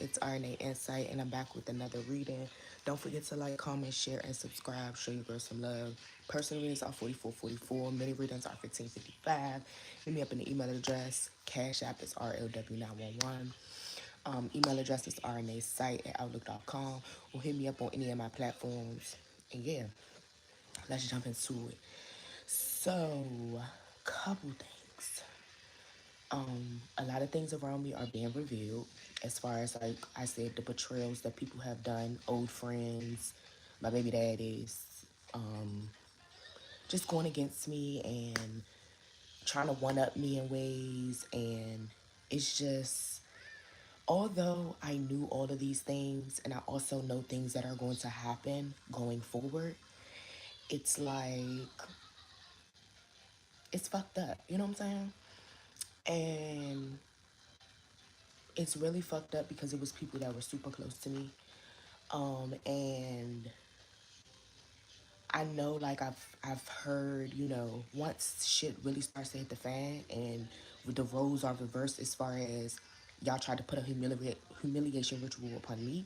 it's R-Nae Insight, and I'm back with another reading. Don't forget to like, comment, share, and subscribe. Show your girl some love. Personal readings are 44.44. Mini readings are 15.55. Hit me up in the email address. Cash App is RLW911. Email address is rnasite at outlook.com. Or hit me up on any of my platforms. And yeah, let's jump into it. So, couple things. A lot of things around me are being revealed as far as like I said, the betrayals that people have done, old friends, my baby daddies, um, just going against me and trying to one up me in ways. And it's just, although I knew all of these things and I also know things that are going to happen going forward, it's like, it's fucked up. You know what I'm saying? And it's really fucked up because it was people that were super close to me. And I know like I've heard, once shit really starts to hit the fan and the roles are reversed as far as y'all tried to put a humiliation ritual upon me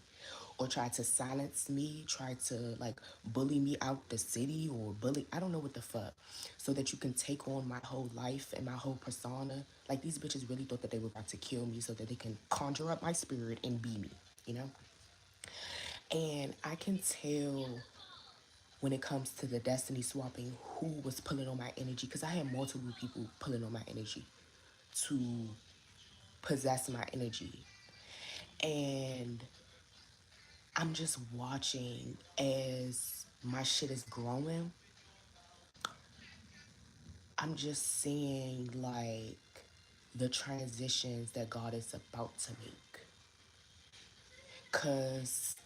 or tried to silence me, tried to like bully me out the city or bully, I don't know what the fuck, so that you can take on my whole life and my whole persona. Like these bitches really thought that they were about to kill me so that they can conjure up my spirit and be me, you know? And I can tell when it comes to the destiny swapping who was pulling on my energy, because I had multiple people pulling on my energy to possess my energy. And I'm just watching as my shit is growing. I'm just seeing like the transitions that God is about to make. Cause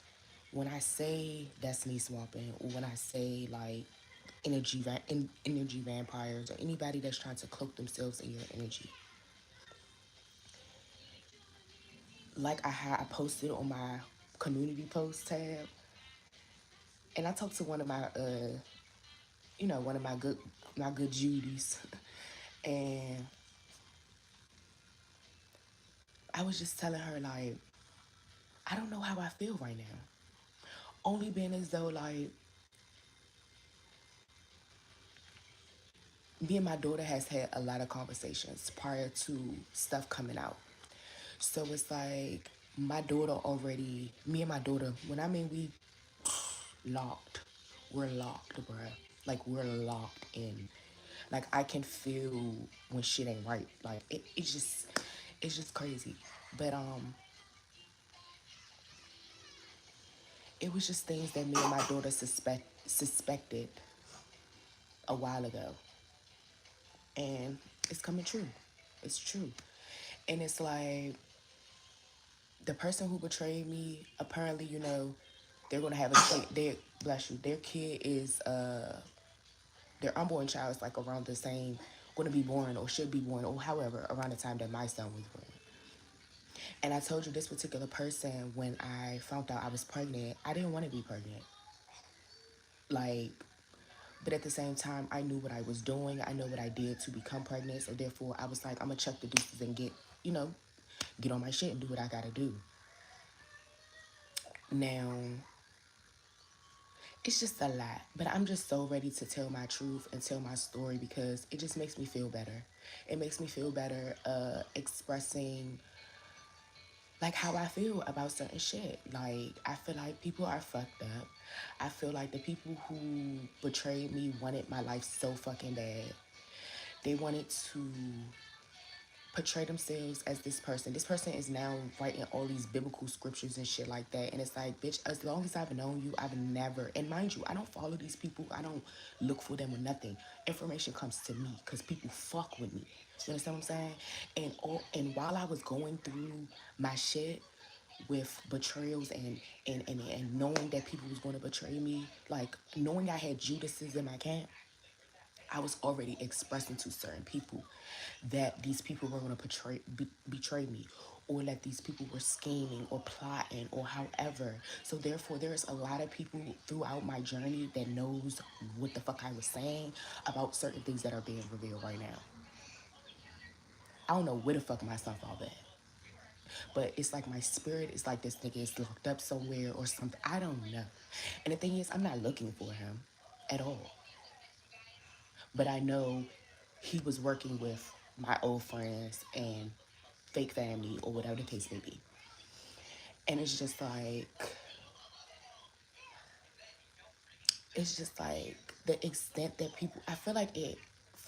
when I say destiny swapping, or when I say like energy vampires, or anybody that's trying to cloak themselves in your energy, like I posted on my community post tab, and I talked to one of my one of my good Judies, and I was just telling her like I don't know how I feel right now. Only being as though like me and my daughter has had a lot of conversations prior to stuff coming out. So it's like my daughter already, me and my daughter, when I mean we locked, we're locked, bruh. Like we're locked in. Like I can feel when shit ain't right. Like it's just crazy. But it was just things that me and my daughter suspected a while ago. And it's coming true. It's true. And it's like the person who betrayed me, apparently, they're gonna have a kid. They bless you. Their kid is their unborn child is like around the same, gonna be born or should be born or however around the time that my son was born. And I told you this particular person, when I found out I was pregnant, I didn't want to be pregnant. Like, but at the same time, I knew what I was doing. I know what I did to become pregnant. So therefore, I was like, I'm gonna check the deuces and you know, get on my shit and do what I gotta do. Now, it's just a lot, but I'm just so ready to tell my truth and tell my story because it just makes me feel better. It makes me feel better expressing like how I feel about certain shit. Like I feel like people are fucked up. I feel like the people who betrayed me wanted my life so fucking bad. They wanted to portray themselves as this person. This person is now writing all these biblical scriptures and shit like that. And it's like, bitch, as long as I've known you, I've never, and mind you, I don't follow these people. I don't look for them or nothing. Information comes to me because people fuck with me. You understand what I'm saying? And while I was going through my shit with betrayals and knowing that people was going to betray me, like knowing I had Judases in my camp, I was already expressing to certain people that these people were going to betray me, or that these people were scheming or plotting or however. So therefore, there's a lot of people throughout my journey that knows what the fuck I was saying about certain things that are being revealed right now. I don't know where the fuck my stuff all at. But it's like my spirit is like this nigga is locked up somewhere or something. I don't know. And the thing is, I'm not looking for him at all. But I know he was working with my old friends and fake family or whatever the case may be. And it's just like the extent that people, I feel like it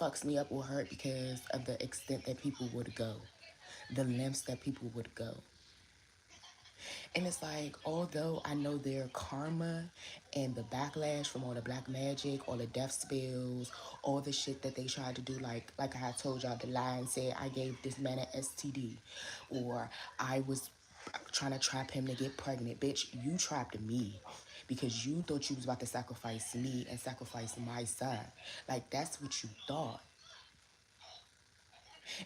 fucks me up or hurt because of the extent that people would go, the lengths that people would go. And it's like, although I know their karma and the backlash from all the black magic, all the death spills, all the shit that they tried to do, like I told y'all, the lie and said I gave this man an STD, or I was trying to trap him to get pregnant. Bitch, you trapped me because you thought you was about to sacrifice me and sacrifice my son. Like, that's what you thought.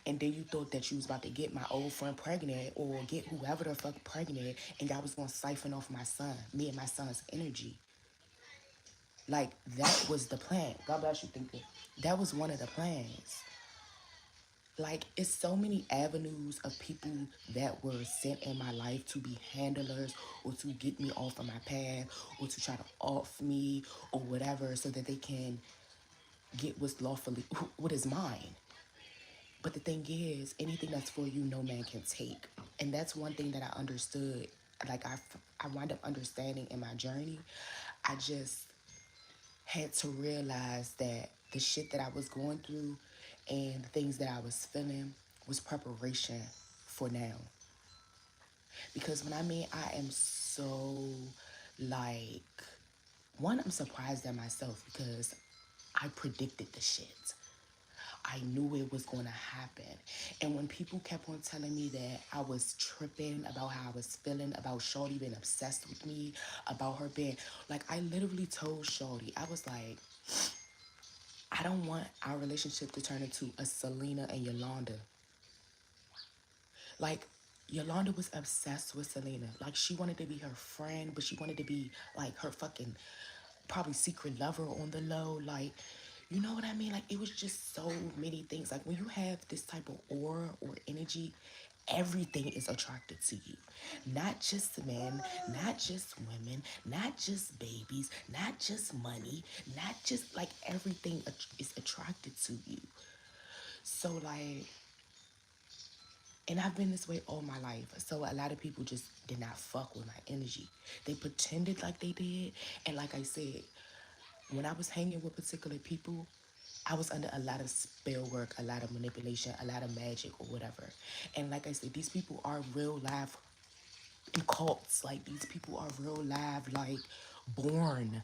And then you thought that you was about to get my old friend pregnant or get whoever the fuck pregnant, and y'all was gonna siphon off my son, me and my son's energy. Like, that was the plan. God bless you, thinking. That was one of the plans. Like, it's so many avenues of people that were sent in my life to be handlers or to get me off of my path or to try to off me or whatever so that they can get what's lawfully, what is mine. But the thing is, anything that's for you, no man can take. And that's one thing that I understood. Like, I wind up understanding in my journey. I just had to realize that the shit that I was going through and the things that I was feeling was preparation for now. Because when I mean I am so, like, one, I'm surprised at myself because I predicted the shit. I knew it was going to happen. And when people kept on telling me that I was tripping about how I was feeling, about Shorty being obsessed with me, about her being, like, I literally told Shorty, I was like, I don't want our relationship to turn into a Selena and Yolanda. Like, Yolanda was obsessed with Selena. Like, she wanted to be her friend, but she wanted to be, like, her fucking probably secret lover on the low. Like, you know what I mean? Like, it was just so many things. Like, when you have this type of aura or energy, everything is attracted to you. Not just men, not just women, not just babies, not just money, not just, like, everything is attracted to you. So, like, and I've been this way all my life. So a lot of people just did not fuck with my energy. They pretended like they did. And like I said, when I was hanging with particular people, I was under a lot of spell work, a lot of manipulation, a lot of magic or whatever. And like I said, these people are real live in cults. Like, these people are real live, like, born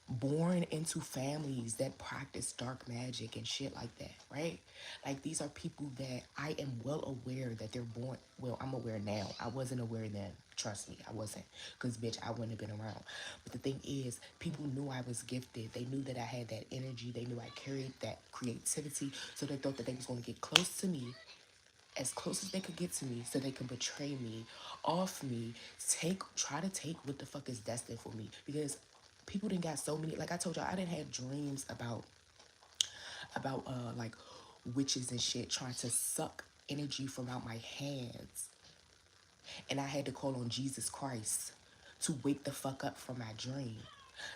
born into families that practice dark magic and shit like that, right? Like, these are people that I am well aware that they're born. Well, I'm aware now. I wasn't aware then. Trust me, I wasn't. Because, bitch, I wouldn't have been around. But the thing is, people knew I was gifted. They knew that I had that energy. They knew I carried that creativity. So they thought that they was going to get close to me, as close as they could get to me, so they could betray me, off me, try to take what the fuck is destined for me. Because people didn't got so many, like I told y'all, I didn't have dreams about like witches and shit trying to suck energy from out my hands. And I had to call on Jesus Christ to wake the fuck up from my dream.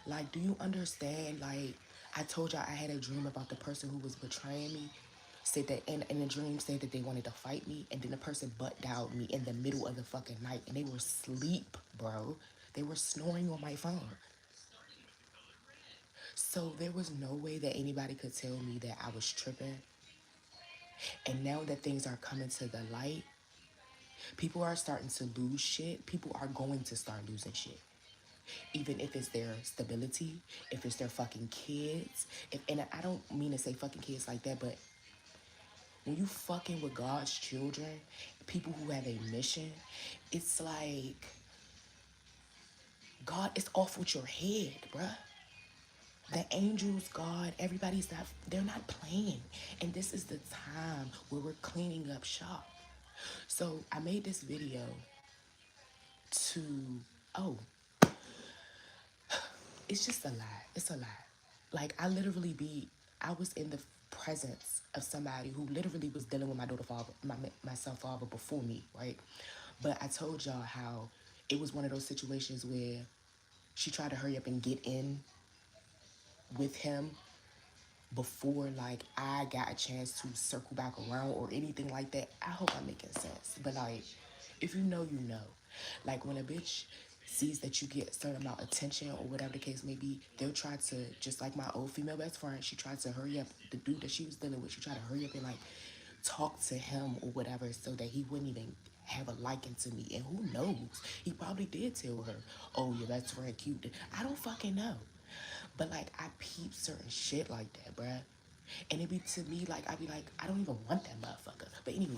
Like, do you understand? Like, I told y'all I had a dream about the person who was betraying me. Said that in the dream, said that they wanted to fight me, and then the person butt dialed me in the middle of the fucking night, and they were asleep, bro. They were snoring on my phone. So there was no way that anybody could tell me that I was tripping. And now that things are coming to the light, people are starting to lose shit. People are going to start losing shit. Even if it's their stability, if it's their fucking kids. And I don't mean to say fucking kids like that, but when you fucking with God's children, people who have a mission, it's like, God, it's off with your head, bruh. The angels, God, everybody's not, they're not playing. And this is the time where we're cleaning up shop. So I made this video to, oh, it's just a lie. It's a lie. Like, I literally I was in the presence of somebody who literally was dealing with my daughter father, my son father before me, right? But I told y'all how it was one of those situations where she tried to hurry up and get in with him before like I got a chance to circle back around or anything like that. I hope I'm making sense. But like, if you know, you know. Like when a bitch sees that you get a certain amount of attention or whatever the case may be, they'll try to, just like my old female best friend, she tried to hurry up, the dude that she was dealing with, she tried to hurry up and like talk to him or whatever so that he wouldn't even have a liking to me. And who knows? He probably did tell her, oh, your best friend cute. I don't fucking know. But like I peep certain shit like that, bruh. And it be to me like I be like, I don't even want that motherfucker. But anyway,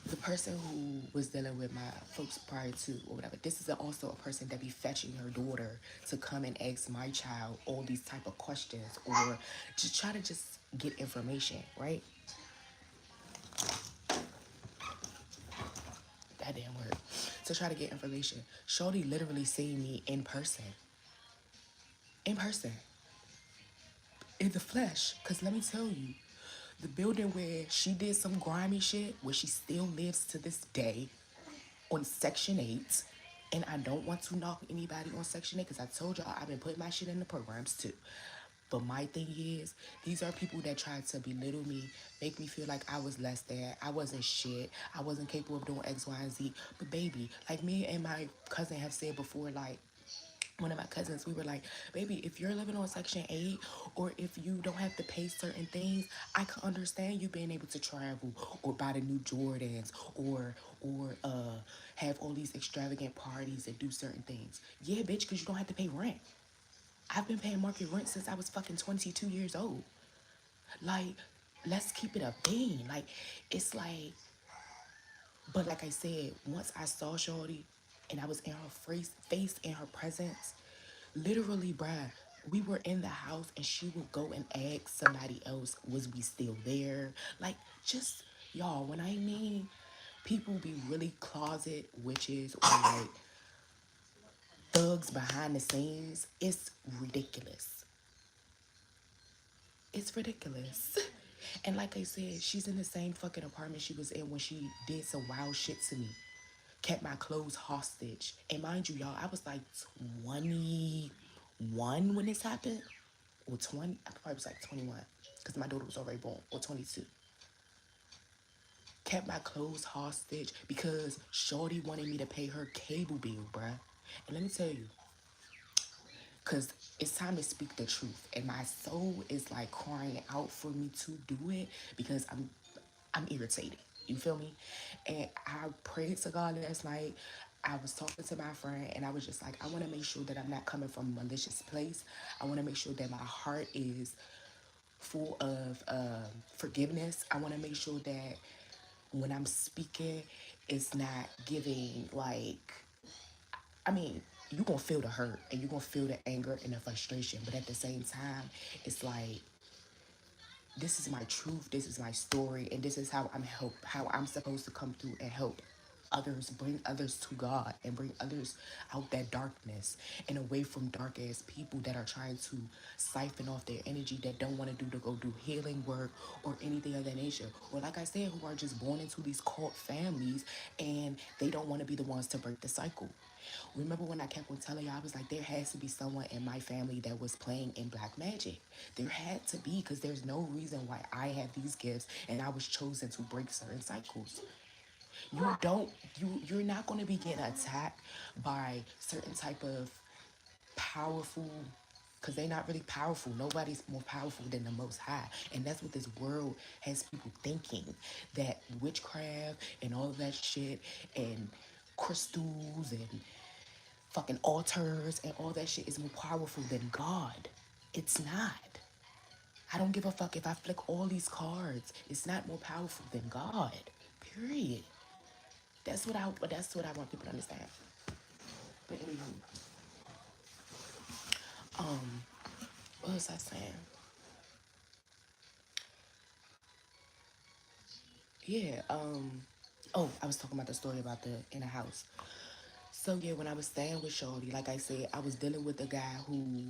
the person who was dealing with my folks prior to or whatever, this is also a person that be fetching her daughter to come and ask my child all these type of questions or just try to just get information, right? That damn word. To try to get information. Shorty literally seen me in person. In person. In the flesh. Cause let me tell you, the building where she did some grimy shit, where she still lives to this day, on Section 8. And I don't want to knock anybody on Section 8 because I told y'all I've been putting my shit in the programs too. But my thing is, these are people that tried to belittle me, make me feel like I was less than, I wasn't shit, I wasn't capable of doing X, Y, and Z. But baby, like me and my cousin have said before, like, one of my cousins, we were like, baby, if you're living on Section 8 or if you don't have to pay certain things, I can understand you being able to travel or buy the new Jordans or have all these extravagant parties and do certain things. Yeah, bitch, because you don't have to pay rent. I've been paying market rent since I was fucking 22 years old. Like, let's keep it a bean. Like, it's like, but like I said, once I saw Shorty and I was in her face in her presence, literally, bruh, we were in the house and she would go and ask somebody else, was we still there? Like, just, y'all, when I mean people be really closet witches or like thugs behind the scenes, it's ridiculous. It's ridiculous. And like I said, she's in the same fucking apartment she was in when she did some wild shit to me. Kept my clothes hostage. And mind you, y'all, I was like 21 when this happened. Or 20, I probably was like 21. Because my daughter was already born. Or 22. Kept my clothes hostage because Shorty wanted me to pay her cable bill, bruh. And let me tell you, because it's time to speak the truth. And my soul is like crying out for me to do it because I'm irritated. You feel me? And I prayed to God last night. I was talking to my friend and I was just like, I want to make sure that I'm not coming from a malicious place. I want to make sure that my heart is full of forgiveness. I want to make sure that when I'm speaking, it's not giving like, I mean, you gonna feel the hurt and you gonna feel the anger and the frustration, but at the same time, it's like this is my truth, this is my story, and this is how I'm supposed to come through and help others, bring others to God and bring others out that darkness and away from dark ass people that are trying to siphon off their energy, that don't want to go do healing work or anything of that nature. Or like I said, who are just born into these cult families and they don't want to be the ones to break the cycle. Remember when I kept on telling y'all, I was like, there has to be someone in my family that was playing in black magic. There had to be, because there's no reason why I have these gifts and I was chosen to break certain cycles. You don't, you're not going to be getting attacked by certain type of powerful, because they're not really powerful. Nobody's more powerful than the Most High. And that's what this world has people thinking, that witchcraft and all of that shit and crystals and fucking altars and all that shit is more powerful than God. It's not. I don't give a fuck if I flick all these cards. It's not more powerful than God. Period. That's what I want people to understand. But anywho, what was I saying? Yeah, oh, I was talking about the story about the in the house. So yeah, when I was staying with Shorty, like I said, I was dealing with a guy who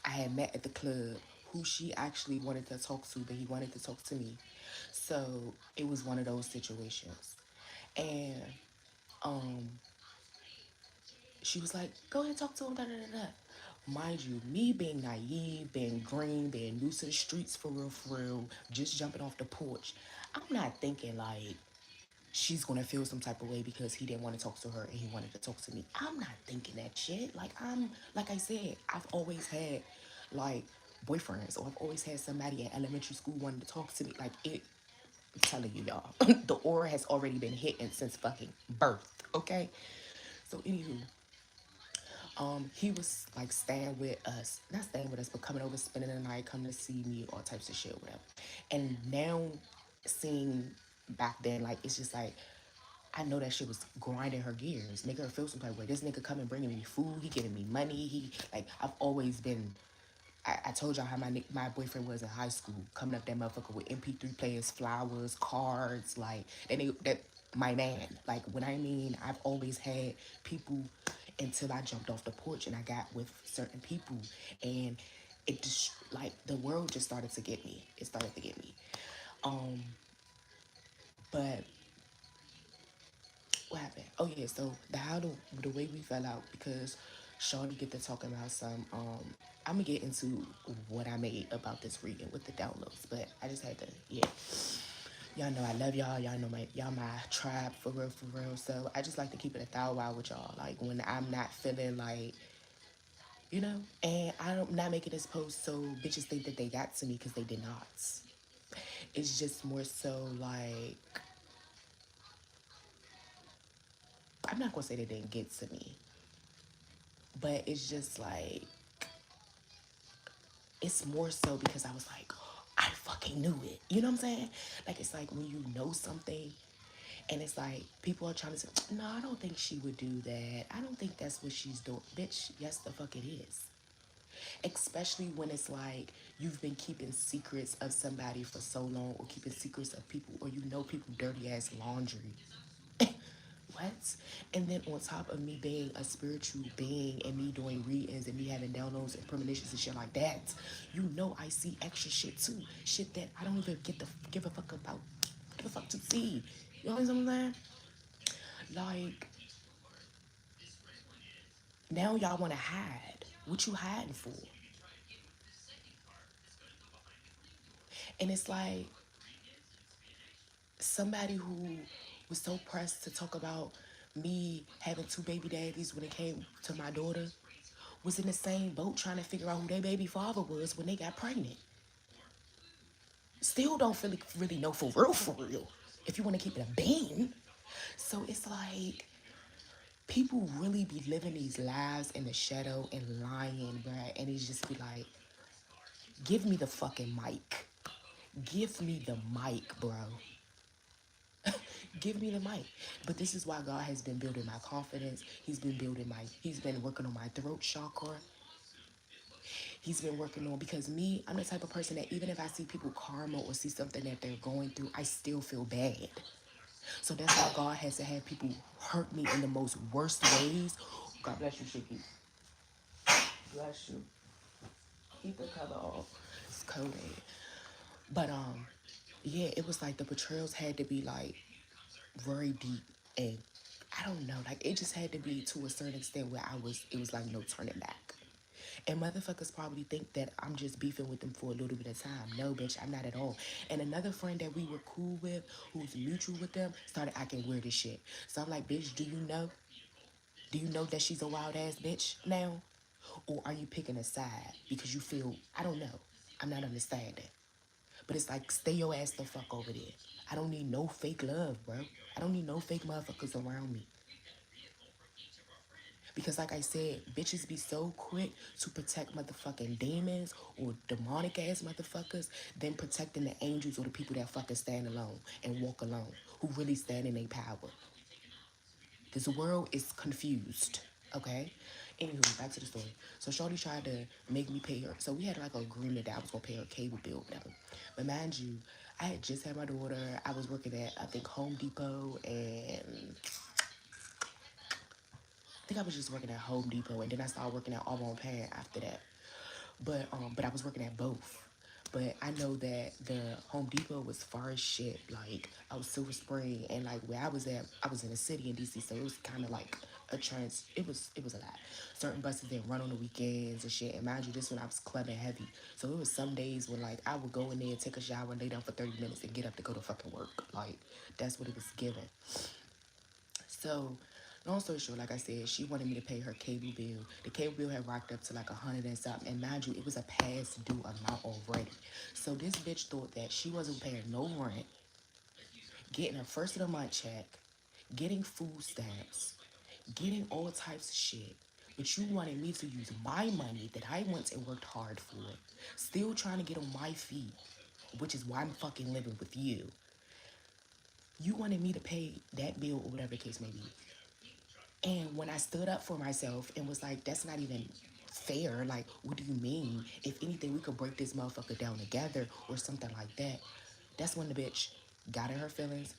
I had met at the club who she actually wanted to talk to, but he wanted to talk to me. So it was one of those situations. And um, she was like, go ahead and talk to him, da da da da. Mind you, me being naive, being green, being new to the streets for real, just jumping off the porch, I'm not thinking like she's gonna feel some type of way because he didn't want to talk to her and he wanted to talk to me. I'm not thinking that shit. Like I said, I've always had like boyfriends, or I've always had somebody in elementary school wanting to talk to me. Like it, I'm telling you, y'all, the aura has already been hitting since fucking birth. Okay, so anywho, he was like staying with us, not staying with us, but coming over, spending the night, coming to see me, all types of shit, whatever. And now, seeing back then, like it's just like I know that shit was grinding her gears, making her feel some type of way. This nigga coming bringing me food, he giving me money. He like I've always been. I told y'all how my boyfriend was in high school, coming up that motherfucker with MP3 players, flowers, cards, like that my man. Like when I mean I've always had people until I jumped off the porch and I got with certain people, and it just like the world just started to get me. It started to get me. Um, but what happened? Oh yeah, so the way we fell out because Shawty get to talking about some I'm gonna get into what I made about this reading with the downloads, but I just had to yeah. Y'all know I love y'all. Y'all my tribe for real for real. So I just like to keep it a thou wow with y'all. Like when I'm not feeling like and I'm not making this post so bitches think that they got to me because they did not. It's just more so like I'm not gonna say they didn't get to me, but it's just like it's more so because I was like, oh, I fucking knew it. You know what I'm saying? Like it's like when you know something and it's like people are trying to say, no, I don't think she would do that. I don't think that's what she's doing. Bitch, yes the fuck it is. Especially when it's like you've been keeping secrets of somebody for so long, or keeping secrets of people, or you know people dirty ass laundry. What? And then on top of me being a spiritual being and me doing readings and me having downloads and premonitions and shit like that, I see extra shit too. Shit that I don't even give a fuck about, give a fuck to see. You know what I'm saying? Like now y'all want to hide. What you hiding for? And it's like somebody who was so pressed to talk about me having two baby daddies when it came to my daughter was in the same boat trying to figure out who their baby father was when they got pregnant. Still don't really know for real, for real. If you want to keep it a bean. So it's like people really be living these lives in the shadow and lying, bruh. And it's just be like, give me the fucking mic. Give me the mic, bro. Give me the mic. But this is why God has been building my confidence. He's been working on my throat chakra. He's been working on, because me, I'm the type of person that even if I see people karma or see something that they're going through, I still feel bad. So that's why God has to have people hurt me in the most worst ways. God bless you, Shiki. Bless you. Keep the cover off. It's cold. But yeah, it was like the betrayals had to be like very deep, and I don't know, like it just had to be to a certain extent where it was like no turning back. And motherfuckers probably think that I'm just beefing with them for a little bit of time. No, bitch, I'm not at all. And another friend that we were cool with, who's mutual with them, started acting weird as shit. So I'm like, bitch, do you know? Do you know that she's a wild ass bitch now? Or are you picking a side because you feel, I don't know. I'm not understanding. But it's like, stay your ass the fuck over there. I don't need no fake love, bro. I don't need no fake motherfuckers around me. Because like I said, bitches be so quick to protect motherfucking demons or demonic ass motherfuckers than protecting the angels or the people that fucking stand alone and walk alone, who really stand in their power. This world is confused, okay? Anywho, back to the story. So Shorty tried to make me pay her. So we had like an agreement that I was gonna pay her cable bill, whatever. But mind you, I had just had my daughter. I was working at I think Home Depot, and I think I was just working at Home Depot, and then I started working at Auburn Parent after that. but I was working at both. But I know that the Home Depot was far as shit. Like I was Silver Spring, and like where I was at, I was in a city in DC, so it was kind of like a trans. It was a lot. Certain buses didn't run on the weekends and shit. And mind you, this one I was clubbing heavy, so it was some days when like I would go in there, take a shower, and lay down for 30 minutes, and get up to go to fucking work. Like that's what it was given. So, long story short, like I said, she wanted me to pay her cable bill. The cable bill had rocked up to like 100 and something, and mind you, it was a past due amount already. So this bitch thought that she wasn't paying no rent, getting her first of the month check, getting food stamps, getting all types of shit. But you wanted me to use my money that I went and worked hard for, still trying to get on my feet, which is why I'm fucking living with you. You wanted me to pay that bill or whatever the case may be. And when I stood up for myself and was like, that's not even fair. Like, what do you mean? If anything, we could break this motherfucker down together or something like that. That's when the bitch got in her feelings,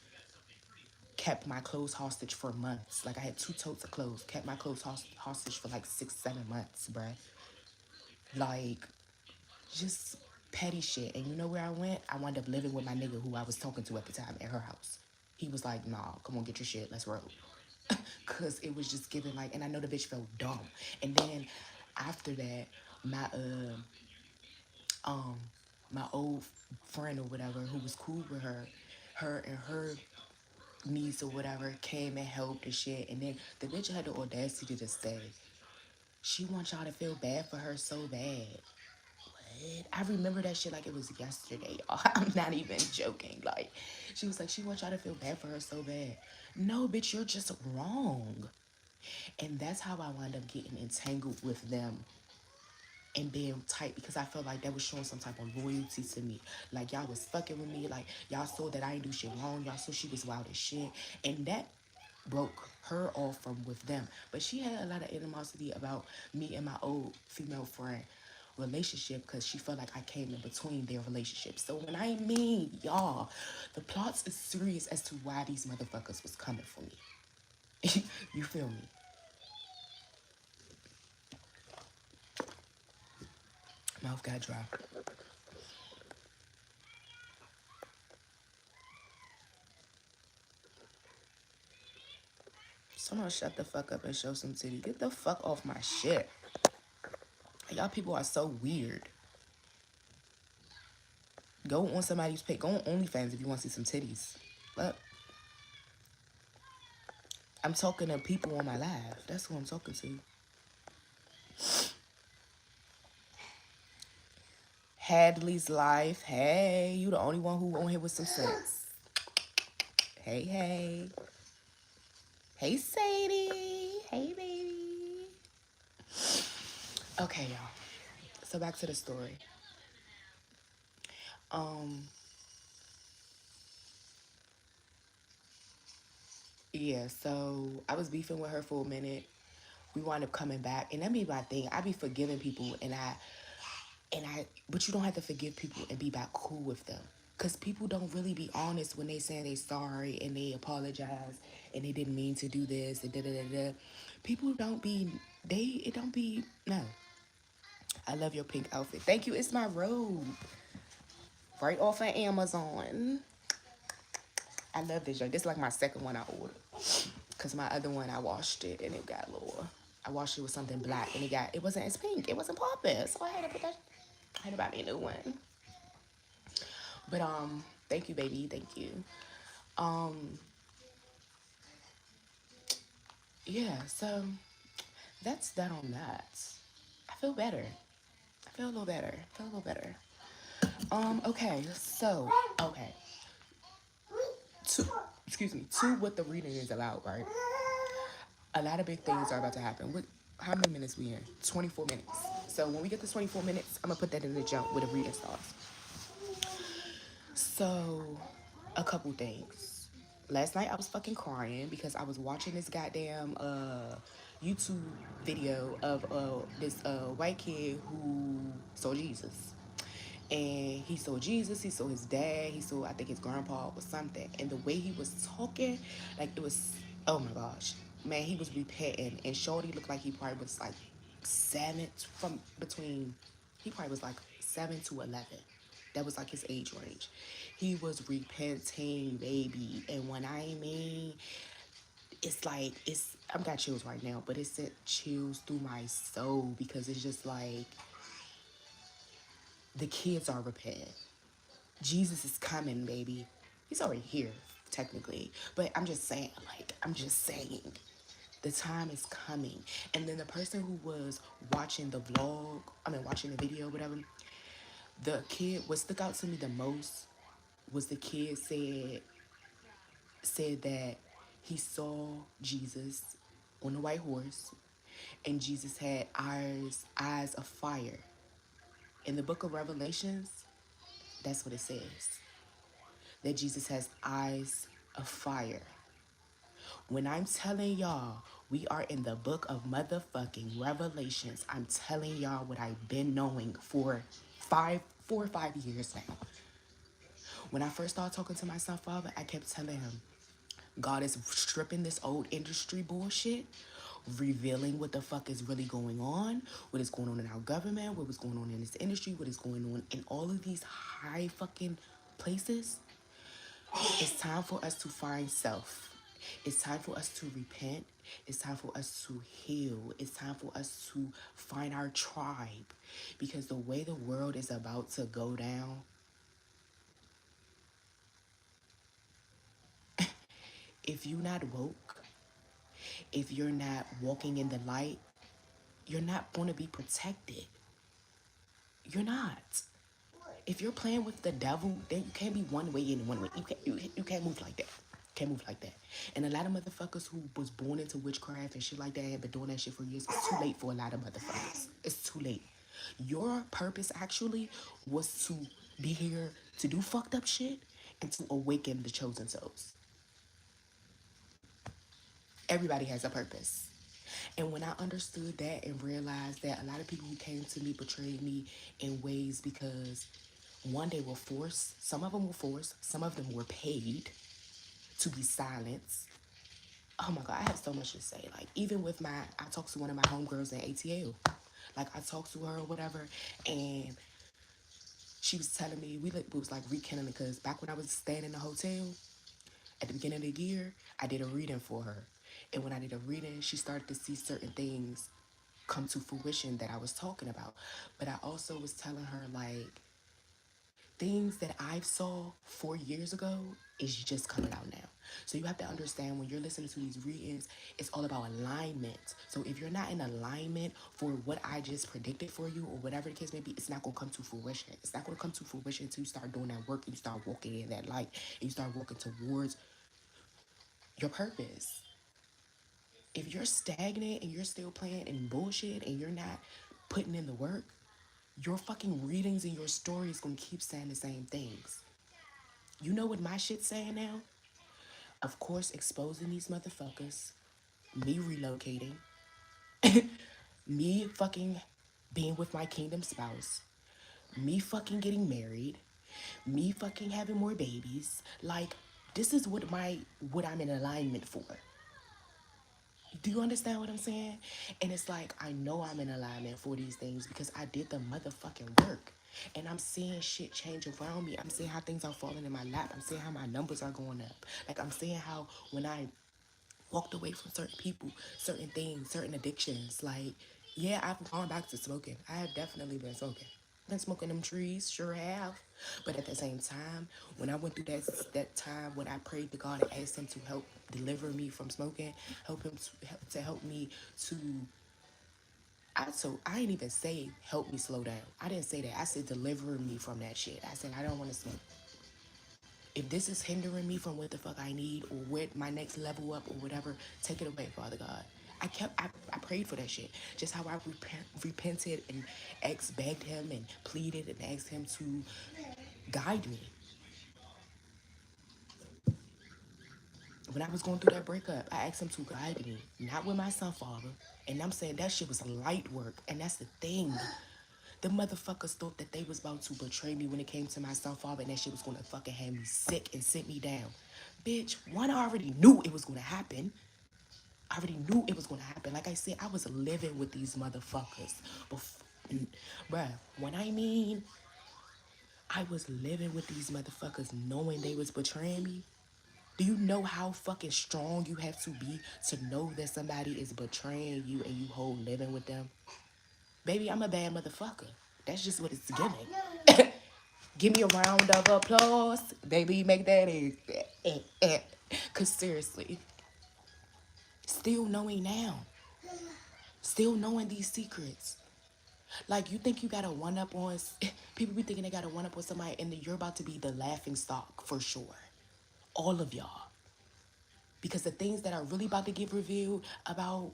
kept my clothes hostage for months. Like, I had two totes of clothes, kept my clothes hostage for like 6, 7 months, bruh. Like, just petty shit. And you know where I went? I wound up living with my nigga who I was talking to at the time at her house. He was like, nah, come on, get your shit, let's roll. Cause it was just giving like, and I know the bitch felt dumb. And then after that, my um my old friend or whatever who was cool with her and her niece or whatever came and helped and shit. And then the bitch had the audacity to say she wants y'all to feel bad for her so bad. What? I remember that shit like it was yesterday. I'm not even joking. Like she was like, she wants y'all to feel bad for her so bad. No, bitch, you're just wrong. And that's how I wound up getting entangled with them and being tight because I felt like that was showing some type of loyalty to me. Like y'all was fucking with me. Like y'all saw that I ain't do shit wrong. Y'all saw she was wild as shit. And that broke her off from with them. But she had a lot of animosity about me and my old female friend relationship because she felt like I came in between their relationship. So when I mean y'all, the plots is serious as to why these motherfuckers was coming for me. You feel me? Mouth got dry. Someone shut the fuck up and show some titty. Get the fuck off my shit. Y'all people are so weird. Go on somebody's page. Go on OnlyFans if you want to see some titties. Look, I'm talking to people on my live. That's who I'm talking to. Hadley's life. Hey, you the only one who on here with some sense. Hey, hey. Hey, Sadie. Hey, baby. Okay, y'all. So back to the story. Um, yeah, so I was beefing with her for a minute. We wind up coming back, and that be my thing. I be forgiving people, but you don't have to forgive people and be back cool with them. Cause people don't really be honest when they say they sorry and they apologize and they didn't mean to do this and da da da da. People don't be it don't be no. I love your pink outfit. Thank you. It's my robe. Right off of Amazon. I love this joint. This is like my second one I ordered. Cause my other one I washed it and it got a little. I washed it with something black and it wasn't as pink. It wasn't popping. So I had to put that. I had to buy me a new one. But thank you, baby. Thank you. Um, yeah. So that's that on that. I feel better. I feel a little better. I feel a little better. Okay. So okay. To excuse me. To what the reading is about, right? A lot of big things are about to happen. What? How many minutes we in? 24 minutes. So when we get to 24 minutes, I'm gonna put that in the jump where the reading starts. So, a couple things. Last night I was fucking crying because I was watching this goddamn YouTube video of this white kid who saw Jesus. And he saw Jesus, he saw his dad, he saw I think his grandpa or something. And the way he was talking, like it was oh my gosh. Man, he was repenting and Shorty looked like he probably was like 7 from between He probably was like 7 to 11. That was like his age range. He was repenting, baby. And when I mean, it's like, I've got chills right now, but it sent chills through my soul because it's just like the kids are repenting. Jesus is coming, baby. He's already here, technically. But I'm just saying, the time is coming. And then the person who was watching the vlog, watching the video, whatever, the kid, what stuck out to me the most was the kid said that he saw Jesus on a white horse, and Jesus had eyes of fire. In the book of Revelations, that's what it says. That Jesus has eyes of fire. When I'm telling y'all, we are in the book of motherfucking Revelations. I'm telling y'all what I've been knowing for 4 or 5 years now. When I first started talking to my son father, I kept telling him, God is stripping this old industry bullshit, revealing what the fuck is really going on, what is going on in our government, what was going on in this industry, what is going on in all of these high fucking places. It's time for us to find self. It's time for us to repent. It's time for us to heal. It's time for us to find our tribe. Because the way the world is about to go down, if you're not woke, if you're not walking in the light, you're not going to be protected. You're not. If you're playing with the devil, then you can't be one way in one way. You can't move like that. Can't move like that. And a lot of motherfuckers who was born into witchcraft and shit like that have been doing that shit for years. It's too late for a lot of motherfuckers. It's too late. Your purpose actually was to be here to do fucked up shit and to awaken the chosen souls. Everybody has a purpose. And when I understood that and realized that a lot of people who came to me betrayed me in ways because one, they were forced, some of them were forced, some of them were paid to be silenced. Oh my God, I have so much to say. Like, even with I talked to one of my homegirls in ATL. Like, I talked to her or whatever, and she was telling me, we was like rekindling, because back when I was staying in the hotel, at the beginning of the year, I did a reading for her. And when I did a reading, she started to see certain things come to fruition that I was talking about. But I also was telling her, like, things that I saw 4 years ago is just coming out now. So you have to understand, when you're listening to these readings, it's all about alignment. So if you're not in alignment for what I just predicted for you or whatever the case may be, it's not going to come to fruition. It's not going to come to fruition until you start doing that work and you start walking in that light and you start walking towards your purpose. If you're stagnant and you're still playing in bullshit and you're not putting in the work, your fucking readings and your story is going to keep saying the same things. You know what my shit's saying now? Of course, exposing these motherfuckers, me relocating, me fucking being with my kingdom spouse, me fucking getting married, me fucking having more babies. Like, this is what I'm in alignment for. Do you understand what I'm saying? And it's like, I know I'm in alignment for these things because I did the motherfucking work. And I'm seeing shit change around me. I'm seeing how things are falling in my lap. I'm seeing how my numbers are going up. Like, I'm seeing how when I walked away from certain people, certain things, certain addictions. Like, yeah, I've gone back to smoking. I have definitely been smoking. Been smoking them trees, sure have. But at the same time, when I went through that time when I prayed to God and asked Him to help deliver me from smoking, help Him to help me to. I didn't even say help me slow down. I didn't say that. I said deliver me from that shit. I said I don't want to smoke. If this is hindering me from what the fuck I need or what my next level up or whatever, take it away, Father God. I prayed for that shit. Just how I repented and begged Him and pleaded and asked Him to guide me. When I was going through that breakup, I asked Him to guide me, not with my son, Father. And I'm saying that shit was light work, and that's the thing. The motherfuckers thought that they was about to betray me when it came to my son, Father, and that shit was gonna fucking have me sick and sit me down. Bitch, one, I already knew it was gonna happen. I already knew it was gonna happen. Like I said, I was living with these motherfuckers. Bruh, when I mean I was living with these motherfuckers knowing they was betraying me, do you know how fucking strong you have to be to know that somebody is betraying you and you whole living with them? Baby, I'm a bad motherfucker. That's just what it's giving. Give me a round of applause. Baby, make that Cause seriously, still knowing now. Still knowing these secrets. Like, you think you got a one up on people be thinking they got a one up on somebody, and then you're about to be the laughing stock for sure. All of y'all. Because the things that are really about to get revealed about,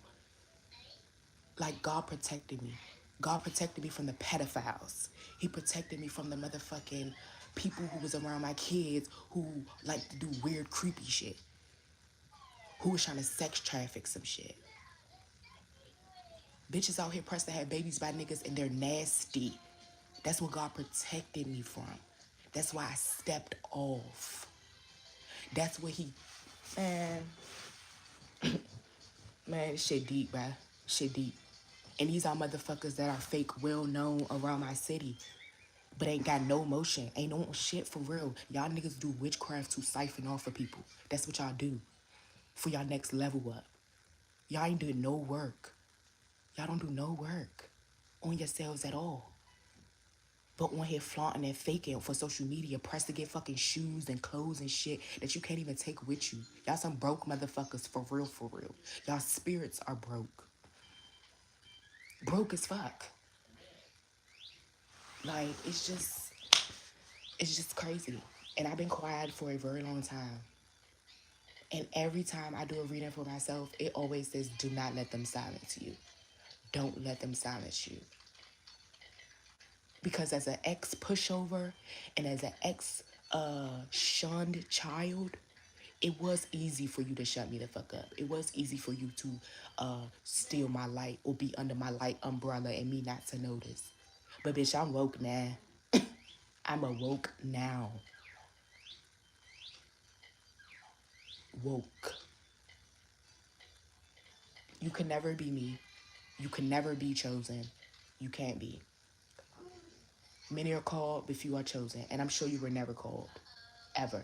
like, God protected me. God protected me from the pedophiles. He protected me from the motherfucking people who was around my kids who like to do weird, creepy shit. Who was trying to sex traffic some shit. Bitches out here pressed to have babies by niggas and they're nasty. That's what God protected me from. That's why I stepped off. That's what he, man, man, shit deep, bruh. Shit deep. And these are motherfuckers that are fake, well known around my city, but ain't got no motion. Ain't no shit for real. Y'all niggas do witchcraft to siphon off of people. That's what y'all do for y'all next level up. Y'all ain't doing no work. Y'all don't do no work on yourselves at all. But on here flaunting and faking for social media, pressed to get fucking shoes and clothes and shit that you can't even take with you. Y'all some broke motherfuckers for real, for real. Y'all spirits are broke. Broke as fuck. Like, it's just crazy. And I've been quiet for a very long time. And every time I do a reading for myself, it always says, do not let them silence you. Don't let them silence you. Because as an ex pushover and as an ex shunned child, it was easy for you to shut me the fuck up. It was easy for you to steal my light or be under my light umbrella and me not to notice. But bitch, I'm woke now. I'm awoke now. Woke. You can never be me. You can never be chosen. You can't be. Many are called, but few are chosen. And I'm sure you were never called. Ever.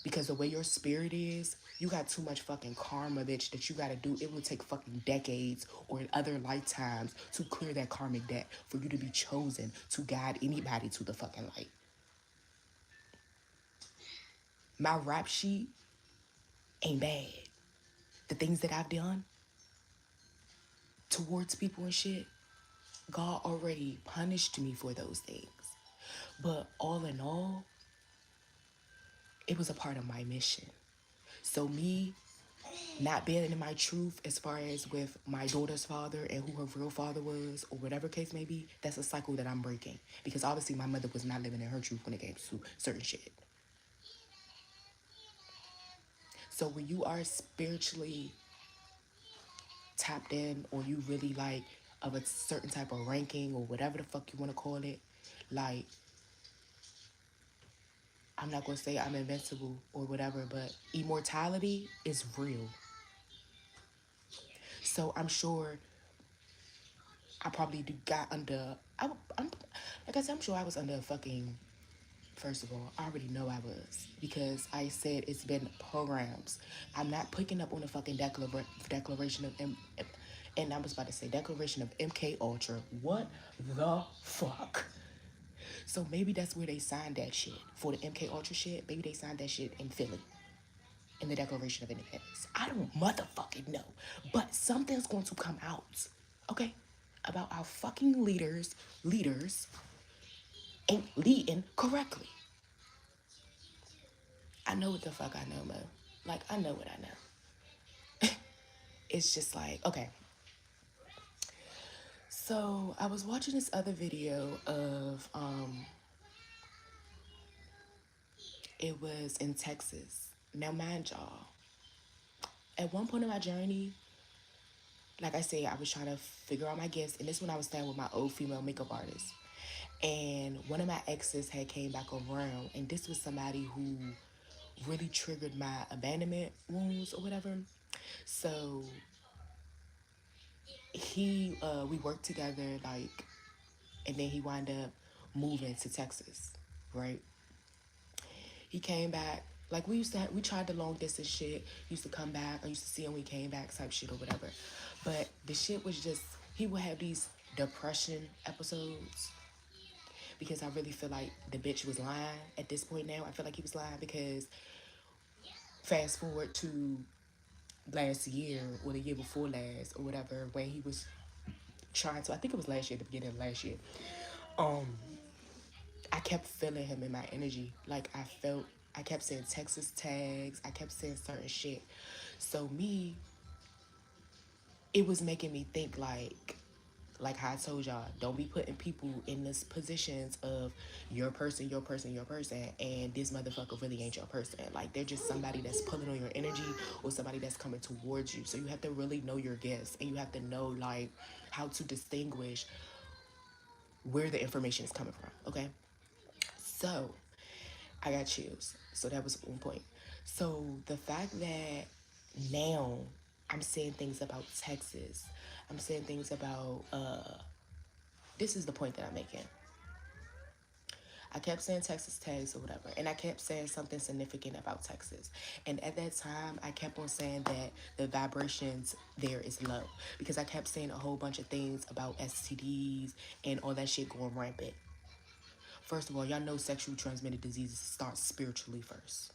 Because the way your spirit is, you got too much fucking karma, bitch, that you gotta do. It will take fucking decades or other lifetimes to clear that karmic debt for you to be chosen to guide anybody to the fucking light. My rap sheet ain't bad. The things that I've done towards people and shit, God already punished me for those things. But all in all, it was a part of my mission. So me not being in my truth as far as with my daughter's father and who her real father was or whatever case may be, that's a cycle that I'm breaking. Because obviously my mother was not living in her truth when it came to certain shit. So when you are spiritually tapped in or you really like of a certain type of ranking or whatever the fuck you want to call it, like, I'm not going to say I'm invincible or whatever, but immortality is real. So I'm sure I probably got under, I'm, like I said, I'm sure I was under a fucking, first of all, I already know I was. Because I said it's been programs. I'm not picking up on the fucking declaration of, and I was about to say declaration of MK Ultra. What the fuck? So maybe that's where they signed that shit. For the MK Ultra shit, maybe they signed that shit in Philly. In the Declaration of Independence. I don't motherfucking know. But something's going to come out, okay? About our fucking leaders ain't leading correctly. I know what the fuck I know, Mo. Like, I know what I know. It's just like, okay. So, I was watching this other video of, it was in Texas. Now, mind y'all, at one point in my journey, like I said, I was trying to figure out my gifts. And this when I was staying with my old female makeup artist. And one of my exes had came back around. And this was somebody who really triggered my abandonment wounds or whatever. So we worked together, like, and then he wound up moving to Texas, right? He came back. Like we tried the long distance shit. Used to come back. I used to see him when he came back, type shit or whatever. But the shit was just he would have these depression episodes because I really feel like the bitch was lying at this point now. I feel like he was lying because fast forward to last year or the year before last or whatever when he was trying to, I think it was last year, the beginning of last year. Um, I kept feeling him in my energy. Like I kept saying Texas tags. I kept saying certain shit. So me, it was making me think like how I told y'all, don't be putting people in this positions of your person, your person, your person, and this motherfucker really ain't your person. Like they're just somebody that's pulling on your energy or somebody that's coming towards you. So you have to really know your guests and you have to know like how to distinguish where the information is coming from. Okay. So I got chills. So that was one point. So the fact that now I'm saying things about Texas, I'm saying things about this is the point that I'm making. I kept saying Texas tags or whatever, and I kept saying something significant about Texas. And at that time, I kept on saying that the vibrations there is low because I kept saying a whole bunch of things about STDs and all that shit going rampant. First of all, y'all know sexually transmitted diseases start spiritually first.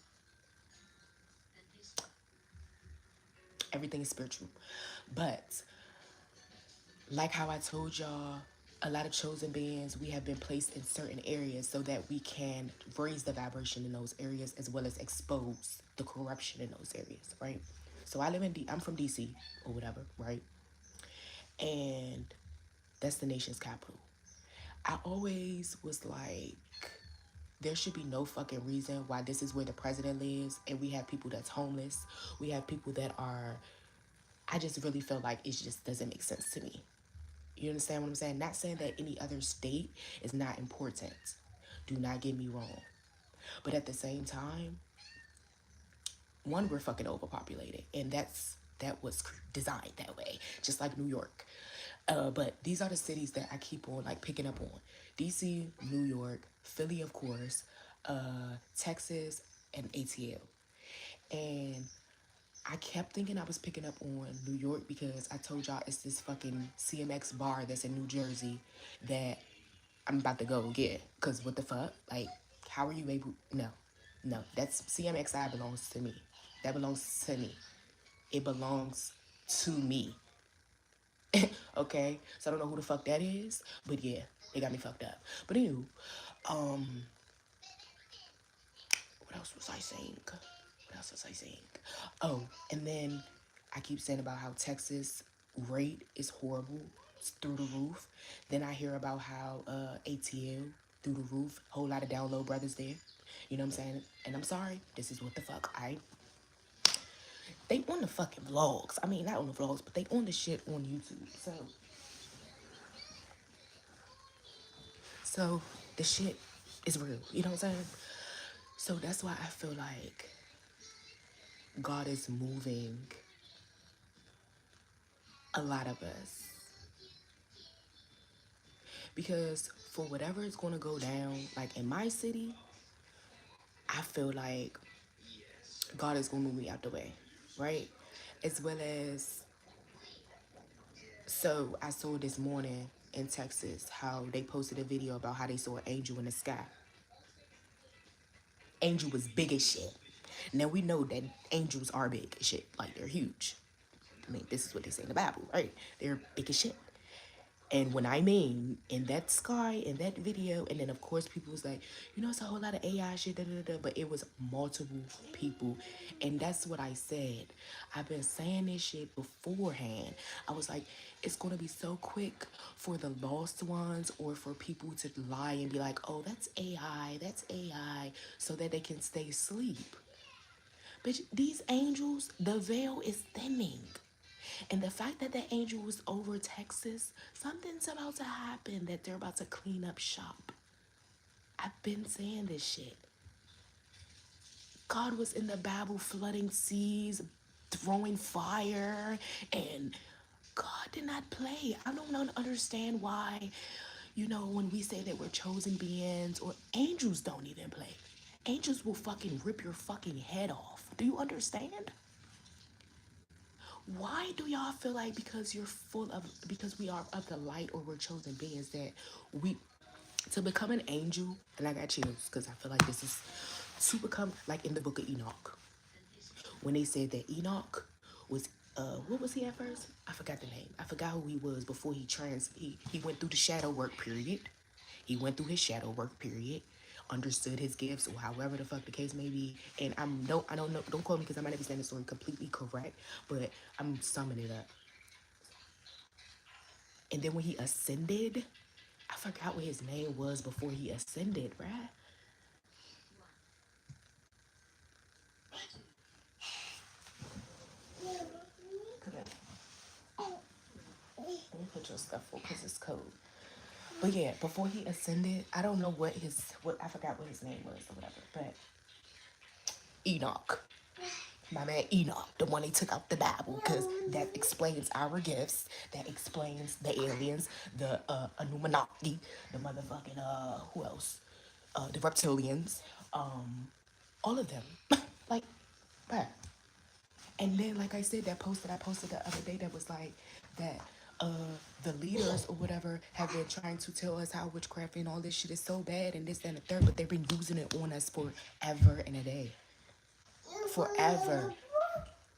Everything is spiritual. But like how I told y'all, a lot of chosen beings, we have been placed in certain areas so that we can raise the vibration in those areas as well as expose the corruption in those areas, right? So I'm from DC or whatever, right? And that's the nation's capital. I always was like, there should be no fucking reason why this is where the president lives and we have people that's homeless. We have people that are, I just really feel like it just doesn't make sense to me. You understand what I'm saying? Not saying that any other state is not important. Do not get me wrong. But at the same time, one, we're fucking overpopulated. And that was designed that way. Just like New York. But these are the cities that I keep on like picking up on. DC, New York, Philly, of course, Texas, and ATL. And I kept thinking I was picking up on New York because I told y'all it's this fucking CMX bar that's in New Jersey that I'm about to go get. Cause what the fuck? Like, how are you able? No, no. That's CMXI belongs to me. That belongs to me. It belongs to me. Okay. So I don't know who the fuck that is, but yeah, they got me fucked up. But anywho, um, what else was I saying? What else was I saying? Oh, and then I keep saying about how Texas rate is horrible. It's through the roof. Then I hear about how ATL through the roof. Whole lot of download brothers there. You know what I'm saying? And I'm sorry, this is what the fuck. They on the fucking vlogs. I mean, not on the vlogs, but they on the shit on YouTube. So the shit is real. You know what I'm saying? So that's why I feel like God is moving a lot of us. Because for whatever is going to go down, like in my city, I feel like God is going to move me out the way, right? As well as, so I saw this morning in Texas how they posted a video about how they saw an angel in the sky. Angel was big as shit. Now we know that angels are big as shit, like they're huge. I mean, this is what they say in the Bible, right? They're big as shit. And when I mean in that sky, in that video, and then of course people was like, you know, it's a whole lot of AI shit, da, da, da, but it was multiple people. And that's what I said. I've been saying this shit beforehand. I was like, it's gonna be so quick for the lost ones or for people to lie and be like, oh, that's AI, so that they can stay asleep. But these angels, the veil is thinning. And the fact that the angel was over Texas, something's about to happen that they're about to clean up shop. I've been saying this shit. God was in the Bible flooding seas, throwing fire, and God did not play. I don't understand why, when we say that we're chosen beings, or angels don't even play. Angels will fucking rip your fucking head off. Do you understand? Why do y'all feel like because we are of the light, or we're chosen beings, that we to become an angel? And I got chills because I feel like this is to become, like in the book of Enoch, when they said that Enoch was what was he at first? I forgot the name. I forgot who he was before he went through the shadow work period. He went through his shadow work period, understood his gifts, or however the fuck the case may be. And I don't know, don't quote me because I might not be saying the story completely correct, but I'm summing it up. And then when he ascended, I forgot what his name was before he ascended, right? Let me put your stuff full because it's cold. But yeah, before he ascended, I don't know what I forgot what his name was or whatever. But Enoch, my man Enoch, the one they took out the Bible, because that explains our gifts. That explains the aliens, the Illuminati, the motherfucking who else? The reptilians, all of them. Like, bruh. And then, like I said, that post that I posted the other day, that was like that the leaders or whatever have been trying to tell us how witchcraft and all this shit is so bad and this and the third, but they've been using it on us forever and a day. Forever.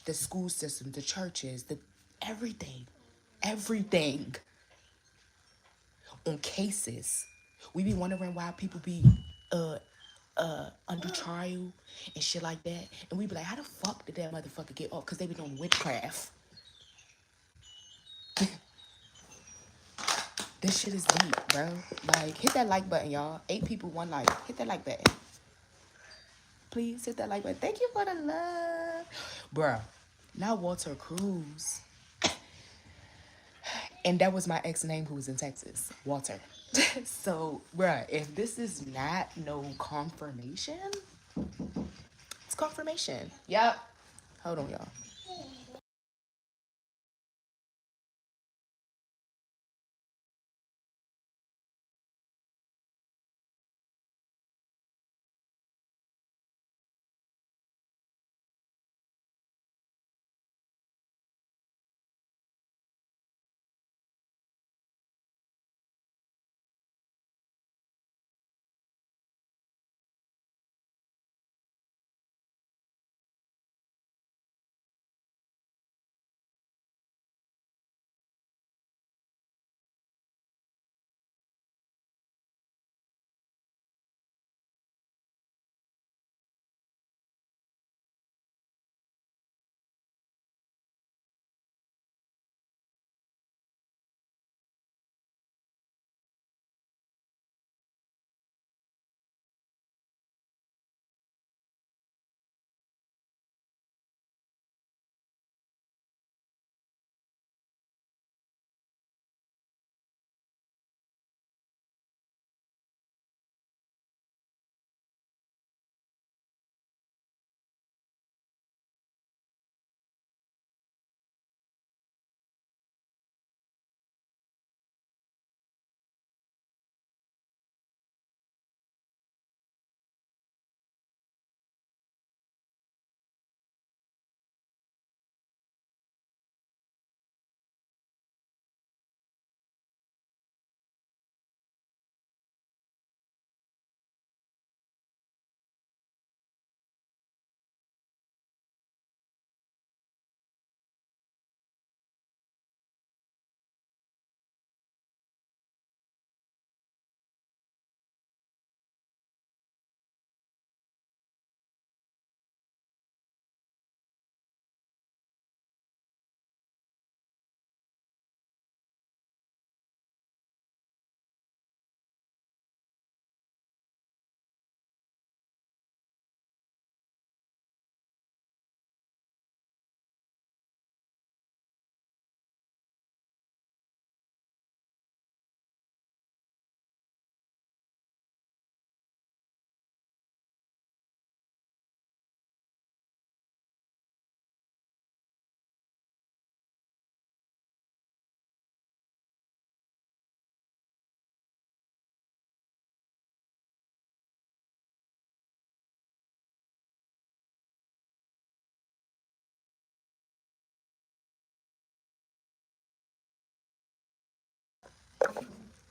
The school system, the churches, the everything. Everything. On cases. We be wondering why people be under trial and shit like that. And we be like, how the fuck did that motherfucker get off? Because they be doing witchcraft. This shit is deep, bro. Like, hit that like button, y'all. 8 people, 1 like. Hit that like button. Please hit that like button. Thank you for the love. Bruh. Now Walter Cruz. And that was my ex name who was in Texas. Walter. So, bruh, if this is not no confirmation, it's confirmation. Yep. Hold on, y'all.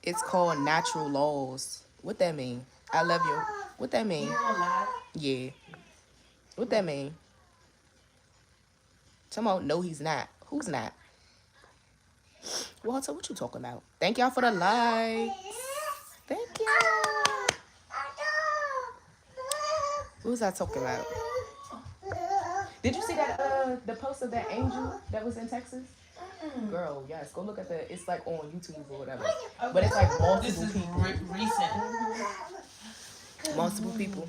It's called Natural Laws. What that mean? I love you. What that mean? Yeah. What that mean? Someone, no, he's not. Who's not? Walter, what you talking about? Thank y'all for the likes. Thank you. What was I talking about? Did you see that the post of that angel that was in Texas? Girl, yes, go look at the. It's like on YouTube or whatever, but it's like multiple people. Recent. Multiple people.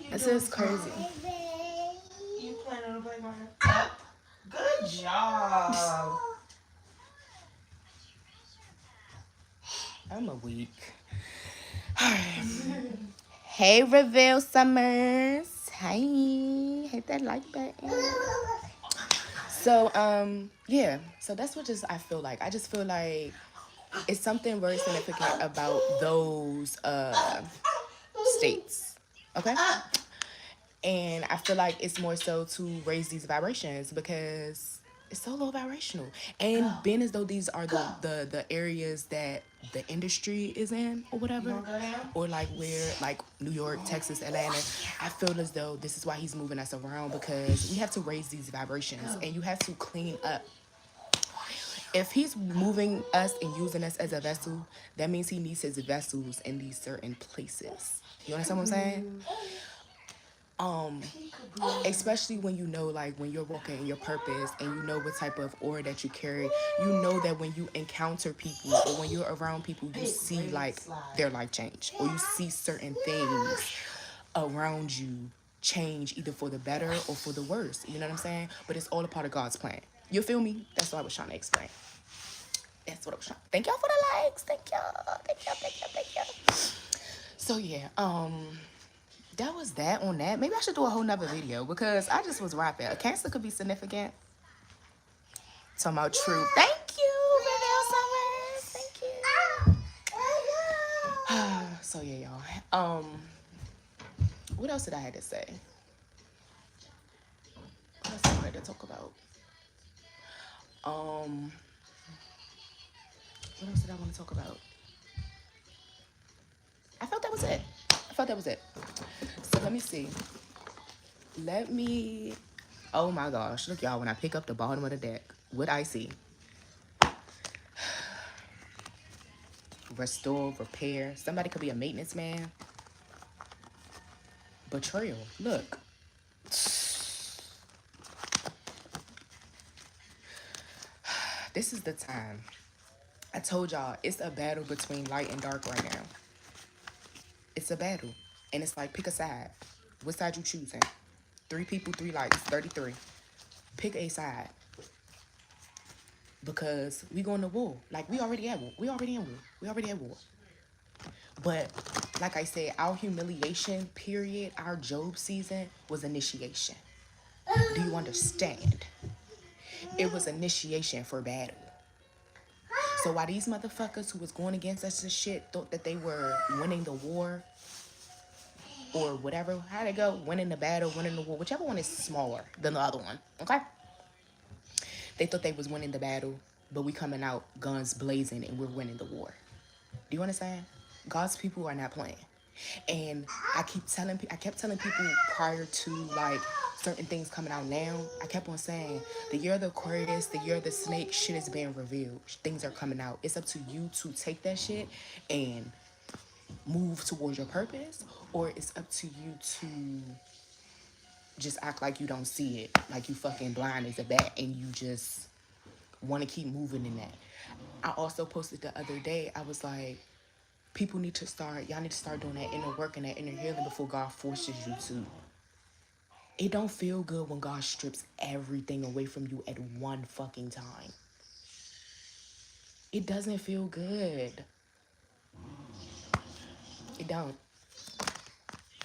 This is crazy. You planning to play mine? Good job. I'm a weak. Hey, Reveal Summers. Hey, hit that like button. So, yeah. So that's what just I feel like. I just feel like it's something very significant about those states. Okay? And I feel like it's more so to raise these vibrations because it's so low vibrational. And being as though these are the areas that the industry is in or whatever, or like where like New York, Texas, Atlanta, I feel as though this is why he's moving us around, because we have to raise these vibrations and you have to clean up. If he's moving us and using us as a vessel, that means he needs his vessels in these certain places. You understand what I'm saying? Especially when you know, like when you're walking in your purpose and you know what type of aura that you carry, you know that when you encounter people or when you're around people, you see like their life change, or you see certain things around you change either for the better or for the worse. You know what I'm saying? But it's all a part of God's plan. You feel me? That's what I was trying to explain. That's what I was trying. Thank y'all for the likes. Thank y'all. Thank y'all. Thank y'all. Thank y'all. So yeah, that was that on that. Maybe I should do a whole nother video because I just was rapping. A Cancer could be significant. Talking about truth. Thank you, Renelle Summers. Thank you. So yeah, y'all. What else did I have to say? What else did I have to talk about? What else did I want to talk about? I felt that was it. So let me see. Oh my gosh. Look, y'all, when I pick up the bottom of the deck, what I see. Restore, repair. Somebody could be a maintenance man. Betrayal. Look. This is the time. I told y'all, it's a battle between light and dark right now. It's a battle. And it's like, pick a side. What side you choosing? 3 people, 3 lights, 33. Pick a side. Because we going to war. Like, we already at war. We already at war. But, like I said, our humiliation period, our Job season, was initiation. Do you understand? It was initiation for battle. So while these motherfuckers who was going against us and shit thought that they were winning the war, or whatever, how'd it go? Winning the battle, winning the war, whichever one is smaller than the other one, okay? They thought they was winning the battle, but we coming out guns blazing and we're winning the war. Do you understand? God's people are not playing. And I kept telling people prior to like certain things coming out now, I kept on saying, the year of the Aquarius, the year of the snake, shit is being revealed. Things are coming out. It's up to you to take that shit and move towards your purpose, or it's up to you to just act like you don't see it, like you fucking blind as a bat and you just want to keep moving in that. I also posted the other day, I was like, y'all need to start doing that inner work and that inner healing before God forces you to. It don't feel good when God strips everything away from you at one fucking time. It doesn't feel good. It don't.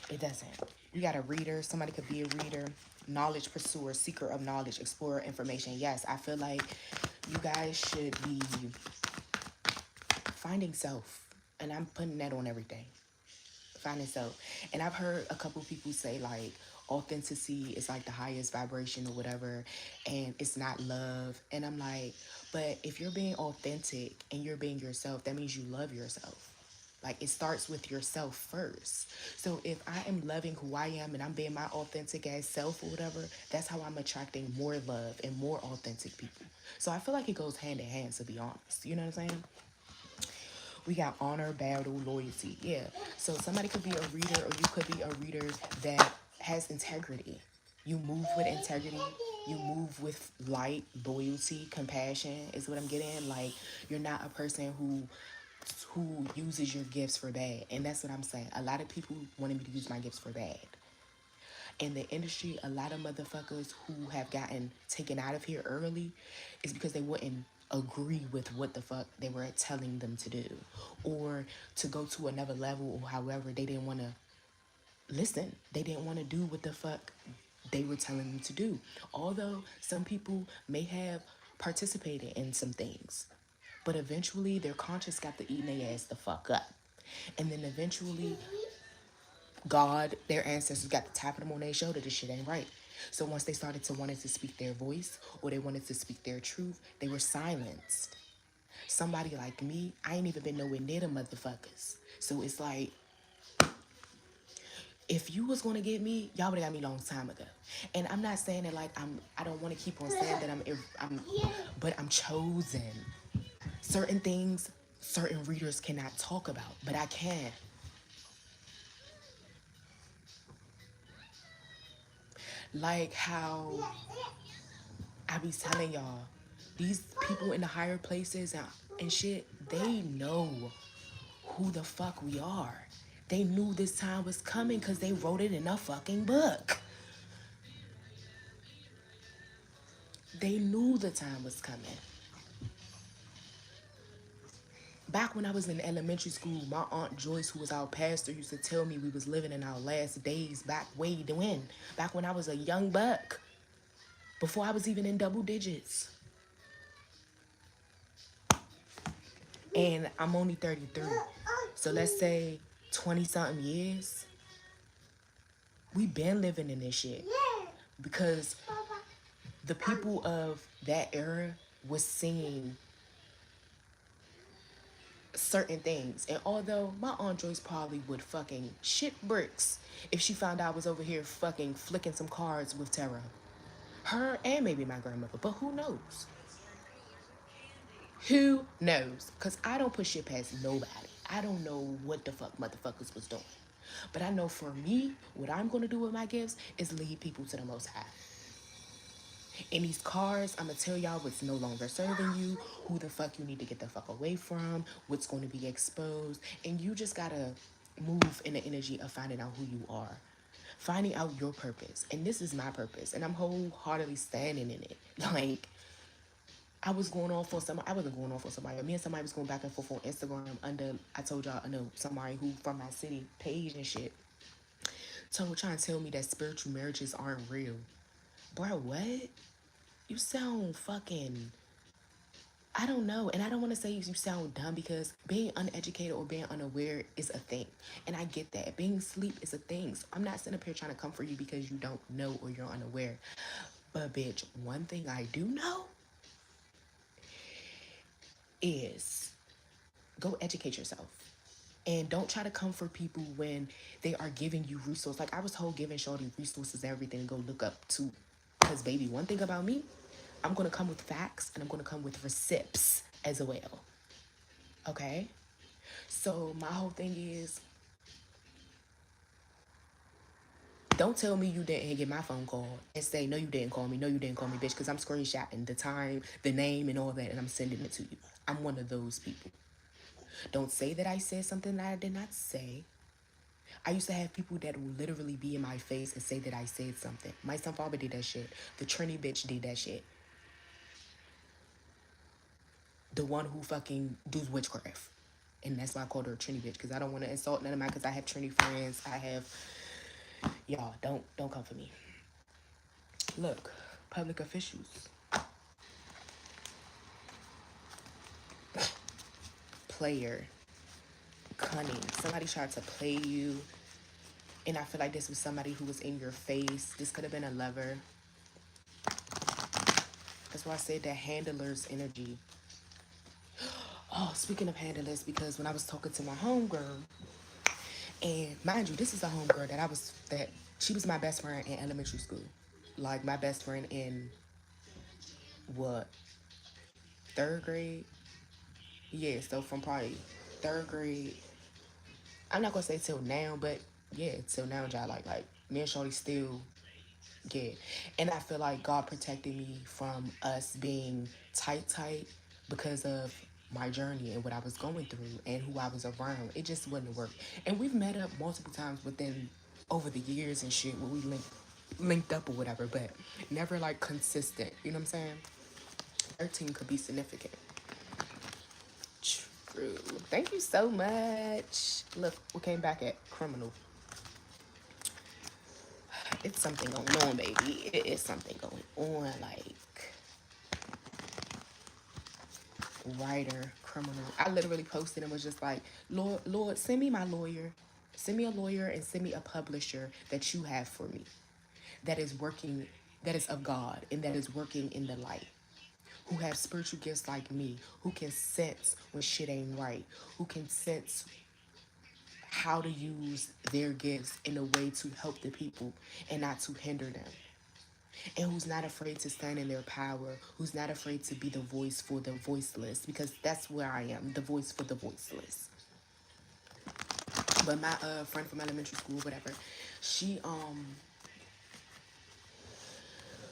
It doesn't. You got a reader. Somebody could be a reader. Knowledge pursuer, seeker of knowledge, explorer, information. Yes, I feel like you guys should be finding self. And I'm putting that on everything. Finding self. And I've heard a couple people say like, authenticity is like the highest vibration or whatever, and it's not love. And I'm like, but if you're being authentic and you're being yourself, that means you love yourself. Like, it starts with yourself first. So if I am loving who I am and I'm being my authentic ass self or whatever, that's how I'm attracting more love and more authentic people. So I feel like it goes hand in hand, to be honest. You know what I'm saying? We got honor, battle, loyalty. Yeah. So somebody could be a reader, or you could be a reader that has integrity. You move with integrity. You move with light, loyalty, compassion is what I'm getting. Like, you're not a person who uses your gifts for bad. And that's what I'm saying. A lot of people wanted me to use my gifts for bad. In the industry, a lot of motherfuckers who have gotten taken out of here early is because they wouldn't agree with what the fuck they were telling them to do, or to go to another level, or however they didn't want to listen. They didn't want to do what the fuck they were telling them to do. Although some people may have participated in some things, but eventually their conscience got to eating their ass the fuck up. And then eventually God, their ancestors, got to tapping them on their shoulder. This shit ain't right. So once they started to wanted to speak their voice, or they wanted to speak their truth, they were silenced. Somebody like me, I ain't even been nowhere near the motherfuckers. So it's like, if you was gonna get me, y'all would have got me a long time ago. And I'm not saying that like I don't want to keep on saying that but I'm chosen. Certain things, certain readers cannot talk about, but I can. Like how I be telling y'all, these people in the higher places and shit, they know who the fuck we are. They knew this time was coming because they wrote it in a fucking book. They knew the time was coming. Back when I was in elementary school, my Aunt Joyce, who was our pastor, used to tell me we was living in our last days back way when. Back when I was a young buck. Before I was even in double digits. And I'm only 33. So let's say 20 something years. We been living in this shit. Because the people of that era was seeing certain things. And although my Aunt Joyce probably would fucking shit bricks if she found out I was over here fucking flicking some cards with Tara. Her and maybe my grandmother, but who knows? Who knows? Because I don't put shit past nobody. I don't know what the fuck motherfuckers was doing. But I know for me, what I'm going to do with my gifts is lead people to the Most High. In these cards, I'm going to tell y'all what's no longer serving you, who the fuck you need to get the fuck away from, what's going to be exposed. And you just got to move in the energy of finding out who you are. Finding out your purpose. And this is my purpose. And I'm wholeheartedly standing in it. Like, I was going off on somebody. I wasn't going off on somebody. Me and somebody was going back and forth on Instagram under, I told y'all, I know somebody who from my city page and shit. Trying to tell me that spiritual marriages aren't real. Bro, what? You sound fucking, I don't know. And I don't want to say you sound dumb, because being uneducated or being unaware is a thing. And I get that. Being asleep is a thing. So I'm not sitting up here trying to comfort you because you don't know or you're unaware. But bitch, one thing I do know is go educate yourself. And don't try to comfort people when they are giving you resources. Like I was told, giving Shorty resources and everything to go look up to. Because baby, one thing about me, I'm going to come with facts and I'm going to come with receipts as well. Okay? So my whole thing is, don't tell me you didn't get my phone call and say, no, you didn't call me. No, you didn't call me, bitch, because I'm screenshotting the time, the name, and all that, and I'm sending it to you. I'm one of those people. Don't say that I said something that I did not say. I used to have people that would literally be in my face and say that I said something. My son father did that shit. The Trini bitch did that shit. The one who fucking does witchcraft. And that's why I called her a Trini bitch, because I don't want to insult none of mine, because I have Trini friends. I have, y'all, don't come for me. Look, public officials. Player. Cunning. Somebody tried to play you. And I feel like this was somebody who was in your face. This could have been a lover. That's why I said that handler's energy. Oh, speaking of handlers, because when I was talking to my homegirl, and mind you, this is a homegirl that she was my best friend in elementary school. Like my best friend in what, third grade? Yeah, so from probably third grade, I'm not gonna say till now, but yeah, till now, y'all, like me and Shorty still, yeah. And I feel like God protected me from us being tight because of my journey and what I was going through and who I was around. It just wouldn't work. And we've met up multiple times within over the years and shit where we linked up or whatever, but never like consistent. You know what I'm saying? 13 could be significant. True. Thank you so much. Look, we came back at criminal. It's something going on, baby. It is something going on. Like, writer, criminal. I literally posted and was just like, Lord, send me my lawyer. Send me a lawyer and send me a publisher that you have for me. That is working, that is of God and that is working in the light. Who have spiritual gifts like me, who can sense when shit ain't right, who can sense how to use their gifts in a way to help the people and not to hinder them. And who's not afraid to stand in their power, who's not afraid to be the voice for the voiceless, because that's where I am, the voice for the voiceless. But my friend from elementary school, whatever, she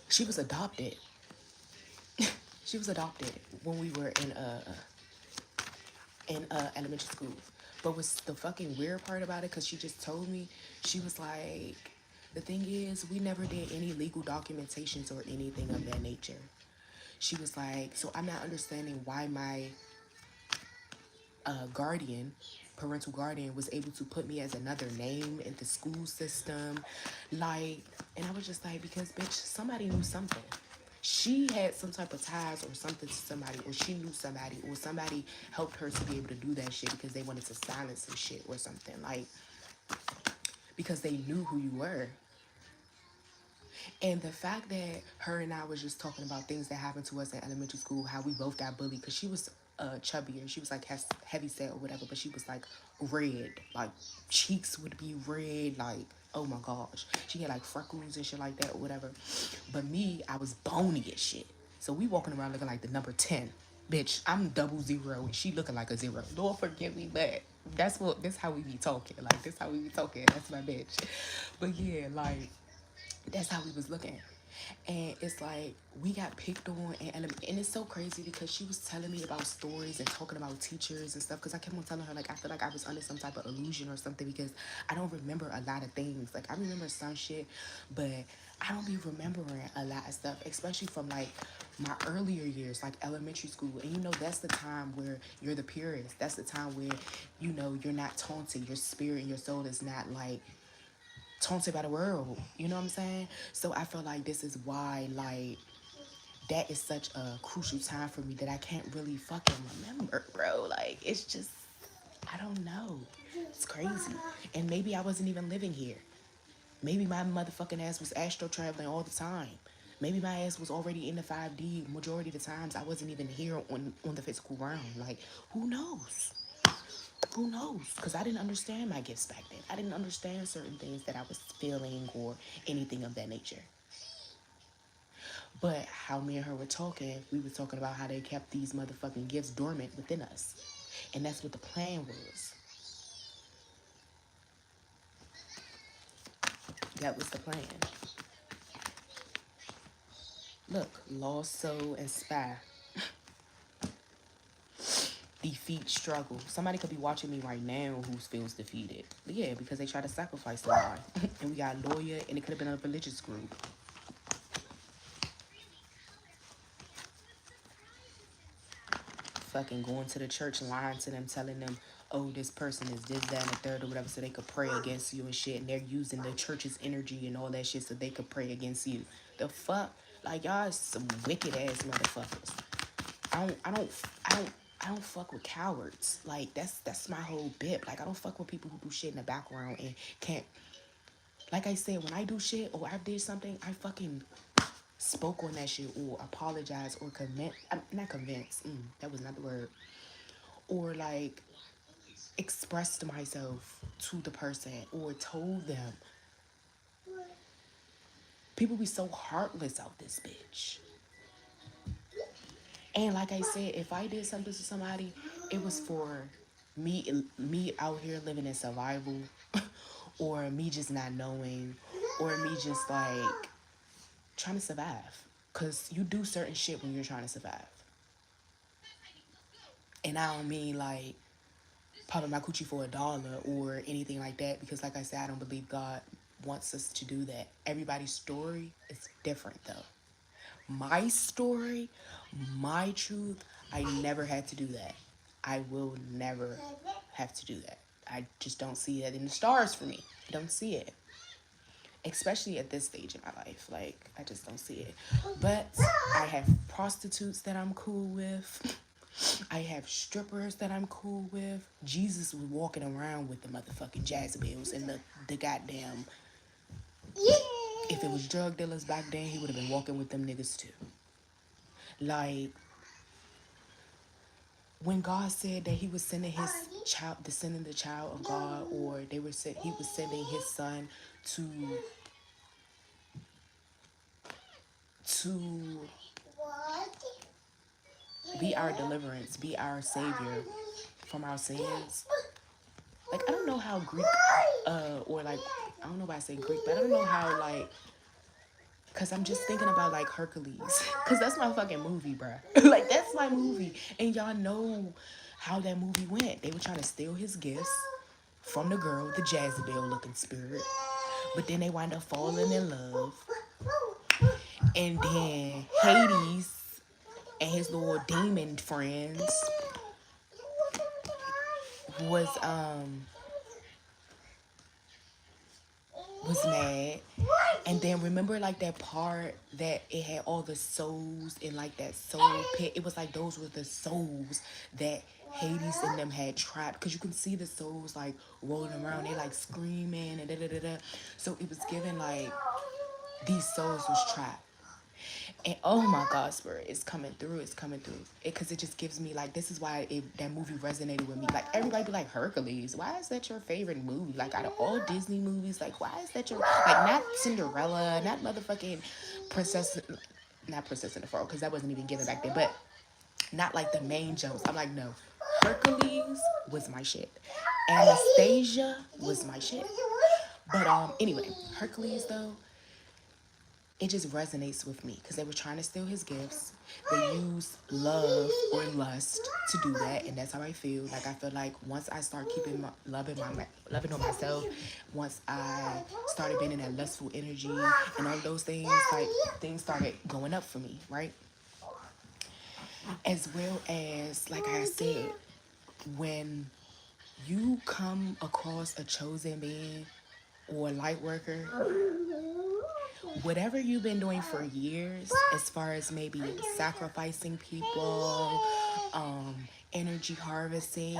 she was adopted. She was adopted when we were in elementary school. But what's the fucking weird part about it, because she just told me, she was like, the thing is, we never did any legal documentations or anything of that nature. She was like, so I'm not understanding why my guardian, parental guardian, was able to put me as another name in the school system. Like, and I was just like, because bitch, somebody knew something. She had some type of ties or something to somebody, or she knew somebody, or somebody helped her to be able to do that shit because they wanted to silence some shit or something. Like, because they knew who you were. And the fact that her and I was just talking about things that happened to us in elementary school, how we both got bullied, because she was chubbier. She was like heavy set or whatever, but she was like red. Like, cheeks would be red. Like, oh my gosh. She had like freckles and shit like that or whatever. But me, I was bony as shit. So we walking around looking like the number 10. Bitch, I'm 00 and she looking like a 0. Lord forgive me, but that's how we be talking. Like, that's how we be talking. That's my bitch. But yeah, like, that's how we was looking. And it's like we got picked on, and it's so crazy because she was telling me about stories and talking about teachers and stuff, because I kept on telling her, like, I feel like I was under some type of illusion or something, because I don't remember a lot of things. Like, I remember some shit, but I don't be remembering a lot of stuff, especially from like my earlier years, like elementary school. And you know, that's the time where you're the purest. That's the time where, you know, you're not taunted. Your spirit and your soul is not like taunted by the world. You know what I'm saying? So I feel like this is why, like, that is such a crucial time for me that I can't really fucking remember, bro. Like, it's just, I don't know. It's crazy. And maybe I wasn't even living here. Maybe my motherfucking ass was astro traveling all the time. Maybe my ass was already in the 5D majority of the times. I wasn't even here on the physical realm. Like, who knows? Who knows? Because I didn't understand my gifts back then. I didn't understand certain things that I was feeling or anything of that nature. But how me and her were talking, we were talking about how they kept these motherfucking gifts dormant within us. And that's what the plan was. That was the plan. Look, lost soul and spy. Defeat struggle. Somebody could be watching me right now who feels defeated. But yeah, because they try to sacrifice somebody. And we got a lawyer, and it could have been a religious group. Fucking going to the church, lying to them, telling them, oh, this person is this, that, and the third, or whatever, so they could pray against you and shit. And they're using the church's energy and all that shit so they could pray against you. The fuck? Like, y'all is some wicked ass motherfuckers. I don't fuck with cowards. Like, that's my whole bit. Like, I don't fuck with people who do shit in the background and can't Like I said, when I do shit or I did something, I fucking spoke on that shit or apologized or convince. I'm not convinced. That was not the word. Or like expressed myself to the person or told them. People be so heartless out this bitch. And like I said, if I did something to somebody, it was for me out here living in survival, or me just not knowing, or me just like trying to survive. Cause you do certain shit when you're trying to survive. And I don't mean like popping my coochie for $1 or anything like that, because like I said, I don't believe God wants us to do that. Everybody's story is different though. My story, my truth, I never had to do that. I will never have to do that. I just don't see it in the stars for me. I don't see it. Especially at this stage in my life. Like, I just don't see it. But I have prostitutes that I'm cool with. I have strippers that I'm cool with. Jesus was walking around with the motherfucking Jezebels and the goddamn... If it was drug dealers back then, he would have been walking with them niggas too. Like, when God said that he was sending his child, descending the child of God, or he was sending his son to be our deliverance, be our savior from our sins. Like, I don't know how Greek, or like, I don't know why I say Greek, but I don't know how, like, because I'm just thinking about, like, Hercules. Because that's my fucking movie, bruh. Like, that's my movie. And y'all know how that movie went. They were trying to steal his gifts from the girl, the Jezebel-looking spirit. But then they wind up falling in love. And then Hades and his little demon friends was mad. And then remember like that part that it had all the souls in like that soul pit? It was like those were the souls that Hades and them had trapped, because you can see the souls like rolling around, they like screaming and da-da-da-da. So it was given like these souls was trapped. And oh my God, Spirit, it's coming through. It's coming through. Because it just gives me like, this is why that movie resonated with me. Like, everybody be like, Hercules, why is that your favorite movie? Like, out of all Disney movies, like, why is that your, like, not Cinderella, not motherfucking not Princess in the Frog, because that wasn't even given back then, but not like the main jumps. I'm like, no, Hercules was my shit. Anastasia was my shit. But anyway, Hercules though, it just resonates with me because they were trying to steal his gifts. They used love or lust to do that, and that's how I feel. Like, I feel like once I start loving on myself, once I started being in that lustful energy and all those things, like, things started going up for me, right? As well as, like I said, when you come across a chosen being or a light worker, whatever you've been doing for years, as far as maybe sacrificing people, energy harvesting,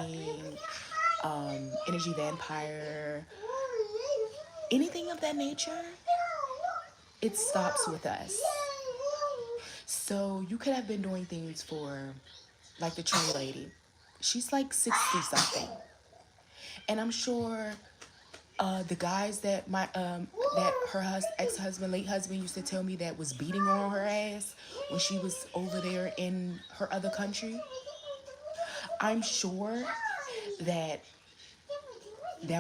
energy vampire, anything of that nature, it stops with us. So you could have been doing things for, like the tree lady. She's like 60 something. And I'm sure the guys that her ex-husband, late husband, used to tell me that was beating on her ass when she was over there in her other country, I'm sure that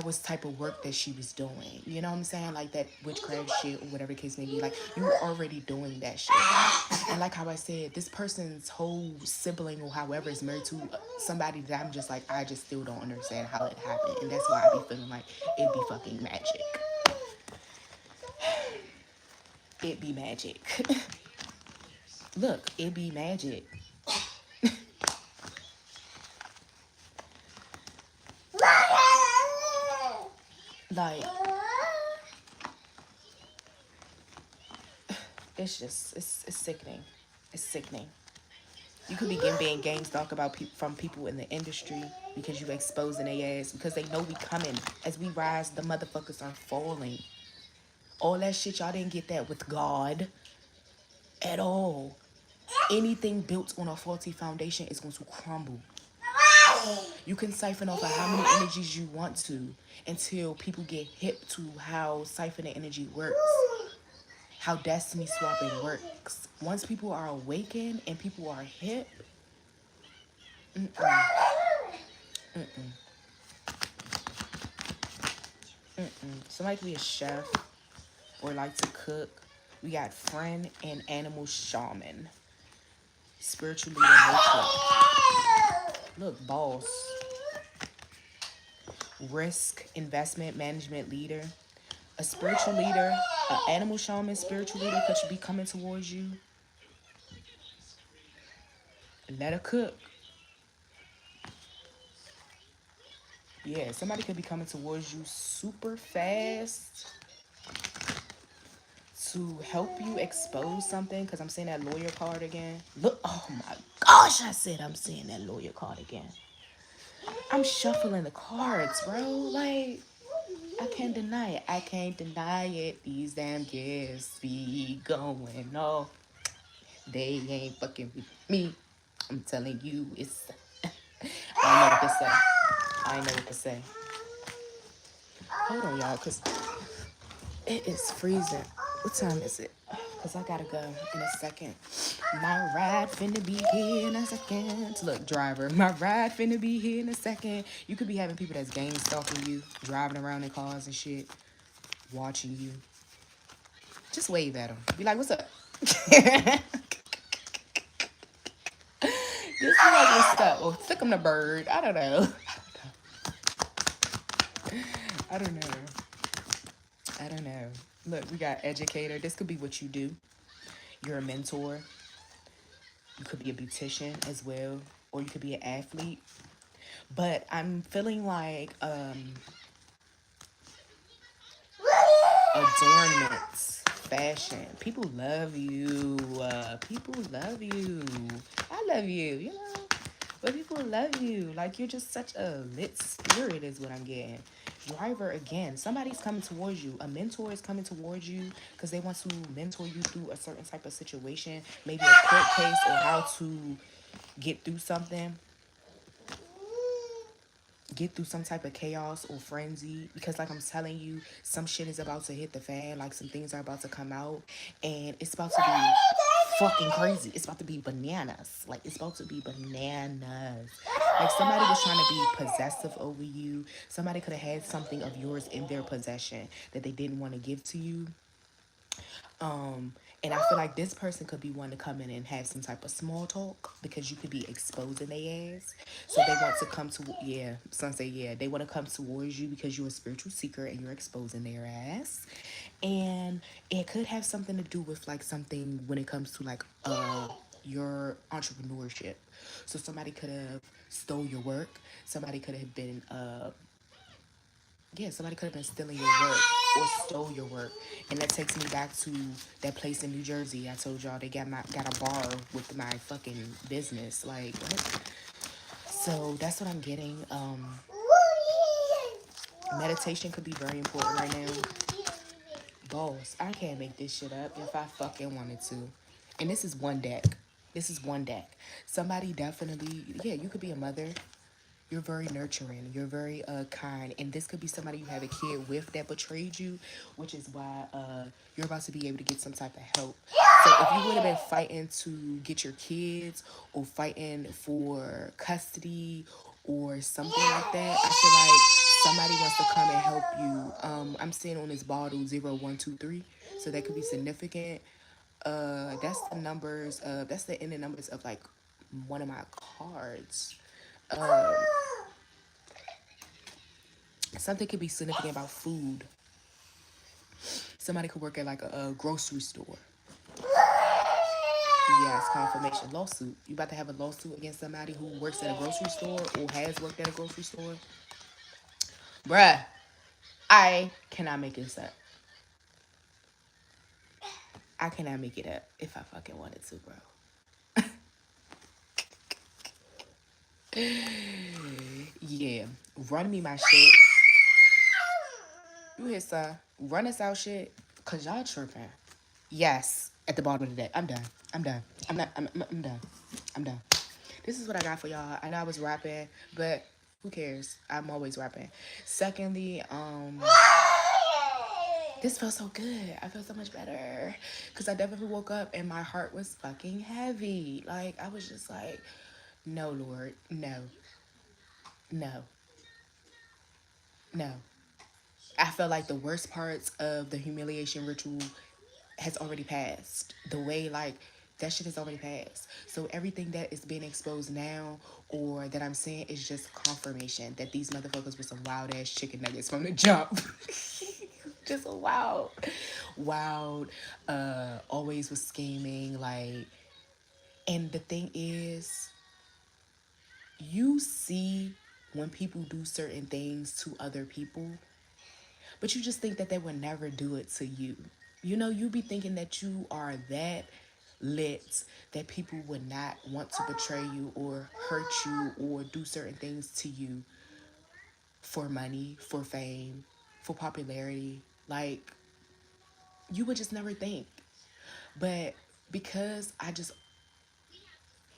was type of work that she was doing. You know what I'm saying? Like that witchcraft shit or whatever the case may be. Like, you were already doing that shit. And like how I said, this person's whole sibling or however is married to somebody that I'm just like, I just still don't understand how it happened. And that's why I be feeling like it'd be fucking magic. It'd be magic. Look, it'd be magic. Like, it's just, it's sickening. It's sickening. You could be being gang stalked about from people in the industry because you exposing their ass, because they know we coming. As we rise, the motherfuckers are falling. All that shit, y'all didn't get that with God at all. Anything built on a faulty foundation is going to crumble. You can siphon off of how many energies you want to until people get hip to how siphoning energy works, how destiny swapping works. Once people are awakened and people are hip, somebody could be a chef or like to cook. We got friend and animal shaman, spiritual leader, nature. Look, boss, risk, investment, management leader, a spiritual leader, an animal shaman, spiritual leader could be coming towards you. Let her cook. Yeah, somebody could be coming towards you super fast to help you expose something. Because I'm seeing that lawyer card again. Look, oh my gosh, I said I'm seeing that lawyer card again. I'm shuffling the cards, bro. Like, I can't deny it. I can't deny it. These damn gifts be going off. They ain't fucking with me. I'm telling you, it's. I don't know what to say. I ain't know what to say. Hold on, y'all, because it is freezing. What time is it? Because I gotta go in a second. My ride finna be here in a second. Look, driver, my ride finna be here in a second. You could be having people that's gang stalking you, driving around in cars and shit, watching you. Just wave at them. Be like, what's up? Just be like, what's up? Or flick them the bird. I don't know. I don't know. I don't know. Look, we got educator. This could be what you do. You're a mentor. You could be a beautician as well. Or you could be an athlete. But I'm feeling like adornments, fashion. People love you. People love you. I love you, you know. But people love you. Like, you're just such a lit spirit is what I'm getting. Driver, again, somebody's coming towards you. A mentor is coming towards you because they want to mentor you through a certain type of situation. Maybe a court case or how to get through something. Get through some type of chaos or frenzy, because like I'm telling you, some shit is about to hit the fan. Like, some things are about to come out and it's about to be fucking crazy. It's about to be bananas. Like, it's about to be bananas. Like, somebody was trying to be possessive over you. Somebody could have had something of yours in their possession that they didn't want to give to you. And I feel like this person could be one to come in and have some type of small talk because you could be exposing their ass. So they want to come to, yeah, some say, yeah, they want to come towards you because you're a spiritual seeker and you're exposing their ass. And it could have something to do with like something when it comes to like your entrepreneurship. So somebody could have stole your work. Somebody could have been yeah, somebody could have been stealing your work or stole your work. And that takes me back to that place in New Jersey. I told y'all they got a bar with my fucking business. Like, what? So that's what I'm getting. Meditation could be very important right now. Boss, I can't make this shit up if I fucking wanted to. And this is one deck. This is one deck. Somebody definitely, yeah, you could be a mother. You're very nurturing. You're very kind. And this could be somebody you have a kid with that betrayed you, which is why you're about to be able to get some type of help. So if you would have been fighting to get your kids or fighting for custody or something like that, I feel like somebody wants to come and help you. I'm seeing on this bottle 0123, so that could be significant. That's the numbers. That's the ending numbers of like one of my cards. Um, Something could be significant about food. Somebody could work at like a grocery store. Yes, confirmation. Lawsuit. You about to have a lawsuit against somebody who works at a grocery store or has worked at a grocery store? Bruh, I cannot make this up. I cannot make it up if I fucking wanted to, bro. Yeah. Run me my shit. You hear, son? Run us out shit. Cause y'all tripping. Yes, at the bottom of the day. I'm done. I'm done. I'm not. I'm done. I'm done. This is what I got for y'all. I know I was rapping, but who cares? I'm always rapping. Secondly, this feels so good. I feel so much better. Cause I definitely woke up and my heart was fucking heavy. Like I was just like, no, Lord, no, no, no. I felt like the worst parts of the humiliation ritual has already passed. The way like that shit has already passed. So everything that is being exposed now or that I'm seeing is just confirmation that these motherfuckers were some wild ass chicken nuggets from the jump. Just wild. Wild. Always was scheming, like, and the thing is, you see when people do certain things to other people, but you just think that they would never do it to you. You know, you be thinking that you are that lit that people would not want to betray you or hurt you or do certain things to you for money, for fame, for popularity. Like, you would just never think. But because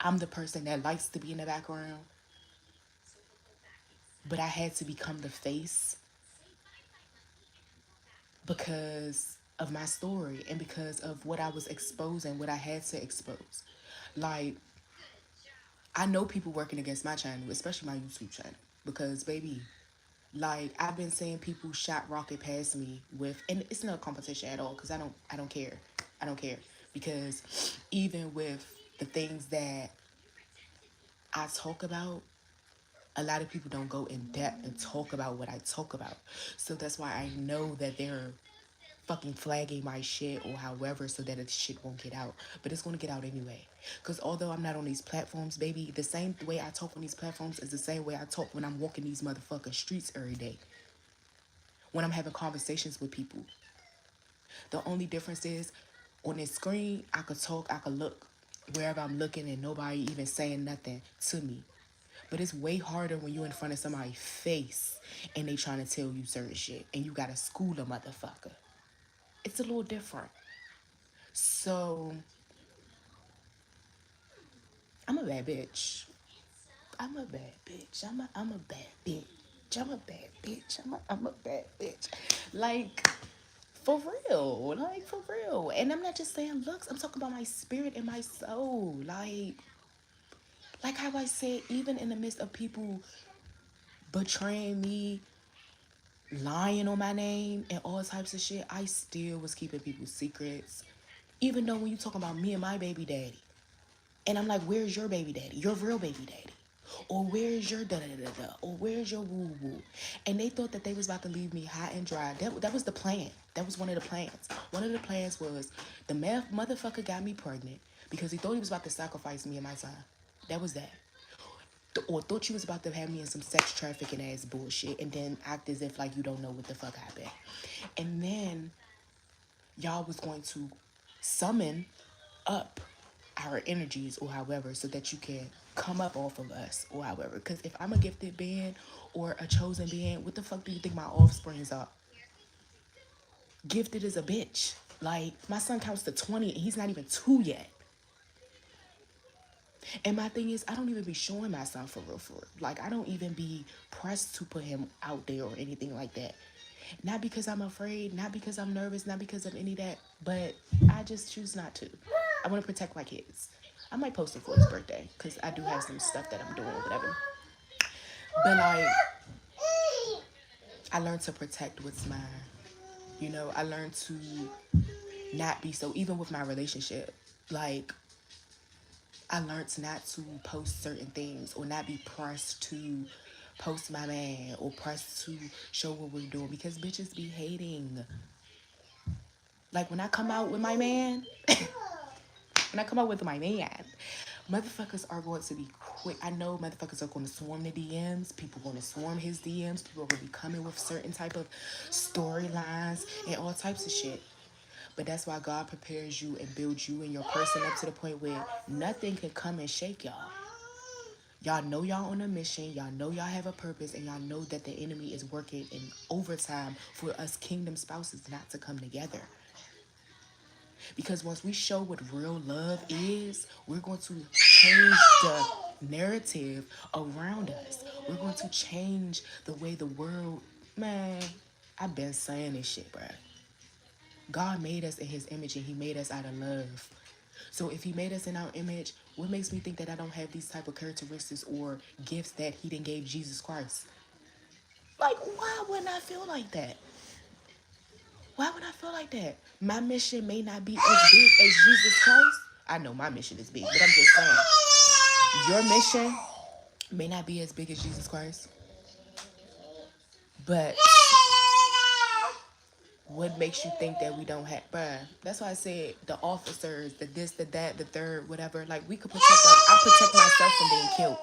I'm the person that likes to be in the background, but I had to become the face because of my story and because of what I was exposing, what I had to expose. Like, I know people working against my channel, especially my YouTube channel, because baby, like I've been seeing people shot rocket past me with, and it's not a competition at all, because I don't care, I don't care, because even with the things that I talk about, a lot of people don't go in depth and talk about what I talk about. So that's why I know that they're fucking flagging my shit or however so that the shit won't get out. But it's gonna get out anyway. Because although I'm not on these platforms, baby, the same way I talk on these platforms is the same way I talk when I'm walking these motherfucking streets every day. When I'm having conversations with people. The only difference is on this screen, I could talk, I could look wherever I'm looking and nobody even saying nothing to me. But it's way harder when you're in front of somebody's face and they trying to tell you certain shit and you gotta school a motherfucker. It's a little different. So I'm a bad bitch. I'm a bad bitch. I'm a bad bitch. I'm a bad bitch. I'm a bad bitch. Like, for real. Like, for real. And I'm not just saying looks. I'm talking about my spirit and my soul. Like how I said, even in the midst of people betraying me, lying on my name and all types of shit, I still was keeping people's secrets. Even though when you talking about me and my baby daddy, and I'm like, where's your baby daddy? Your real baby daddy? Or where's your da da da da? Or where's your woo woo? And they thought that they was about to leave me high and dry. That was the plan. That was one of the plans. One of the plans was the motherfucker got me pregnant because he thought he was about to sacrifice me and my son. That was that. Or thought you was about to have me in some sex trafficking ass bullshit and then act as if like you don't know what the fuck happened. And then y'all was going to summon up our energies or however so that you can come up off of us or however. Because if I'm a gifted being or a chosen being, what the fuck do you think my offsprings are? Gifted as a bitch. Like, my son counts to 20 and he's not even 2 yet. And my thing is, I don't even be showing my son for real, for real. Like, I don't even be pressed to put him out there or anything like that. Not because I'm afraid, not because I'm nervous, not because of any of that, but I just choose not to. I want to protect my kids. I might post it for his birthday because I do have some stuff that I'm doing or whatever. But like, I learned to protect what's mine. You know, I learned to not be so, even with my relationship, like, I learned not to post certain things or not be pressed to post my man or pressed to show what we're doing because bitches be hating. Like, when I come out with my man, when I come out with my man, motherfuckers are going to be quick. I know motherfuckers are going to swarm the DMs. People are going to swarm his DMs. People are going to be coming with certain type of storylines and all types of shit. But that's why God prepares you and builds you and your person up to the point where nothing can come and shake y'all. Y'all know y'all on a mission. Y'all know y'all have a purpose. And y'all know that the enemy is working in overtime for us kingdom spouses not to come together. Because once we show what real love is, we're going to change the narrative around us. We're going to change the way the world, man, I've been saying this shit, bruh. God made us in his image and he made us out of love. So if he made us in our image, what makes me think that I don't have these type of characteristics or gifts that he didn't gave Jesus Christ? Like, why wouldn't I feel like that? Why would I feel like that? My mission may not be as big as Jesus Christ. I know my mission is big, but I'm just saying, your mission may not be as big as Jesus Christ. But what makes you think that we don't have, bruh? That's why I said the officers, the this, the that, the third, whatever. Like, we could protect, like, I protect myself from being killed,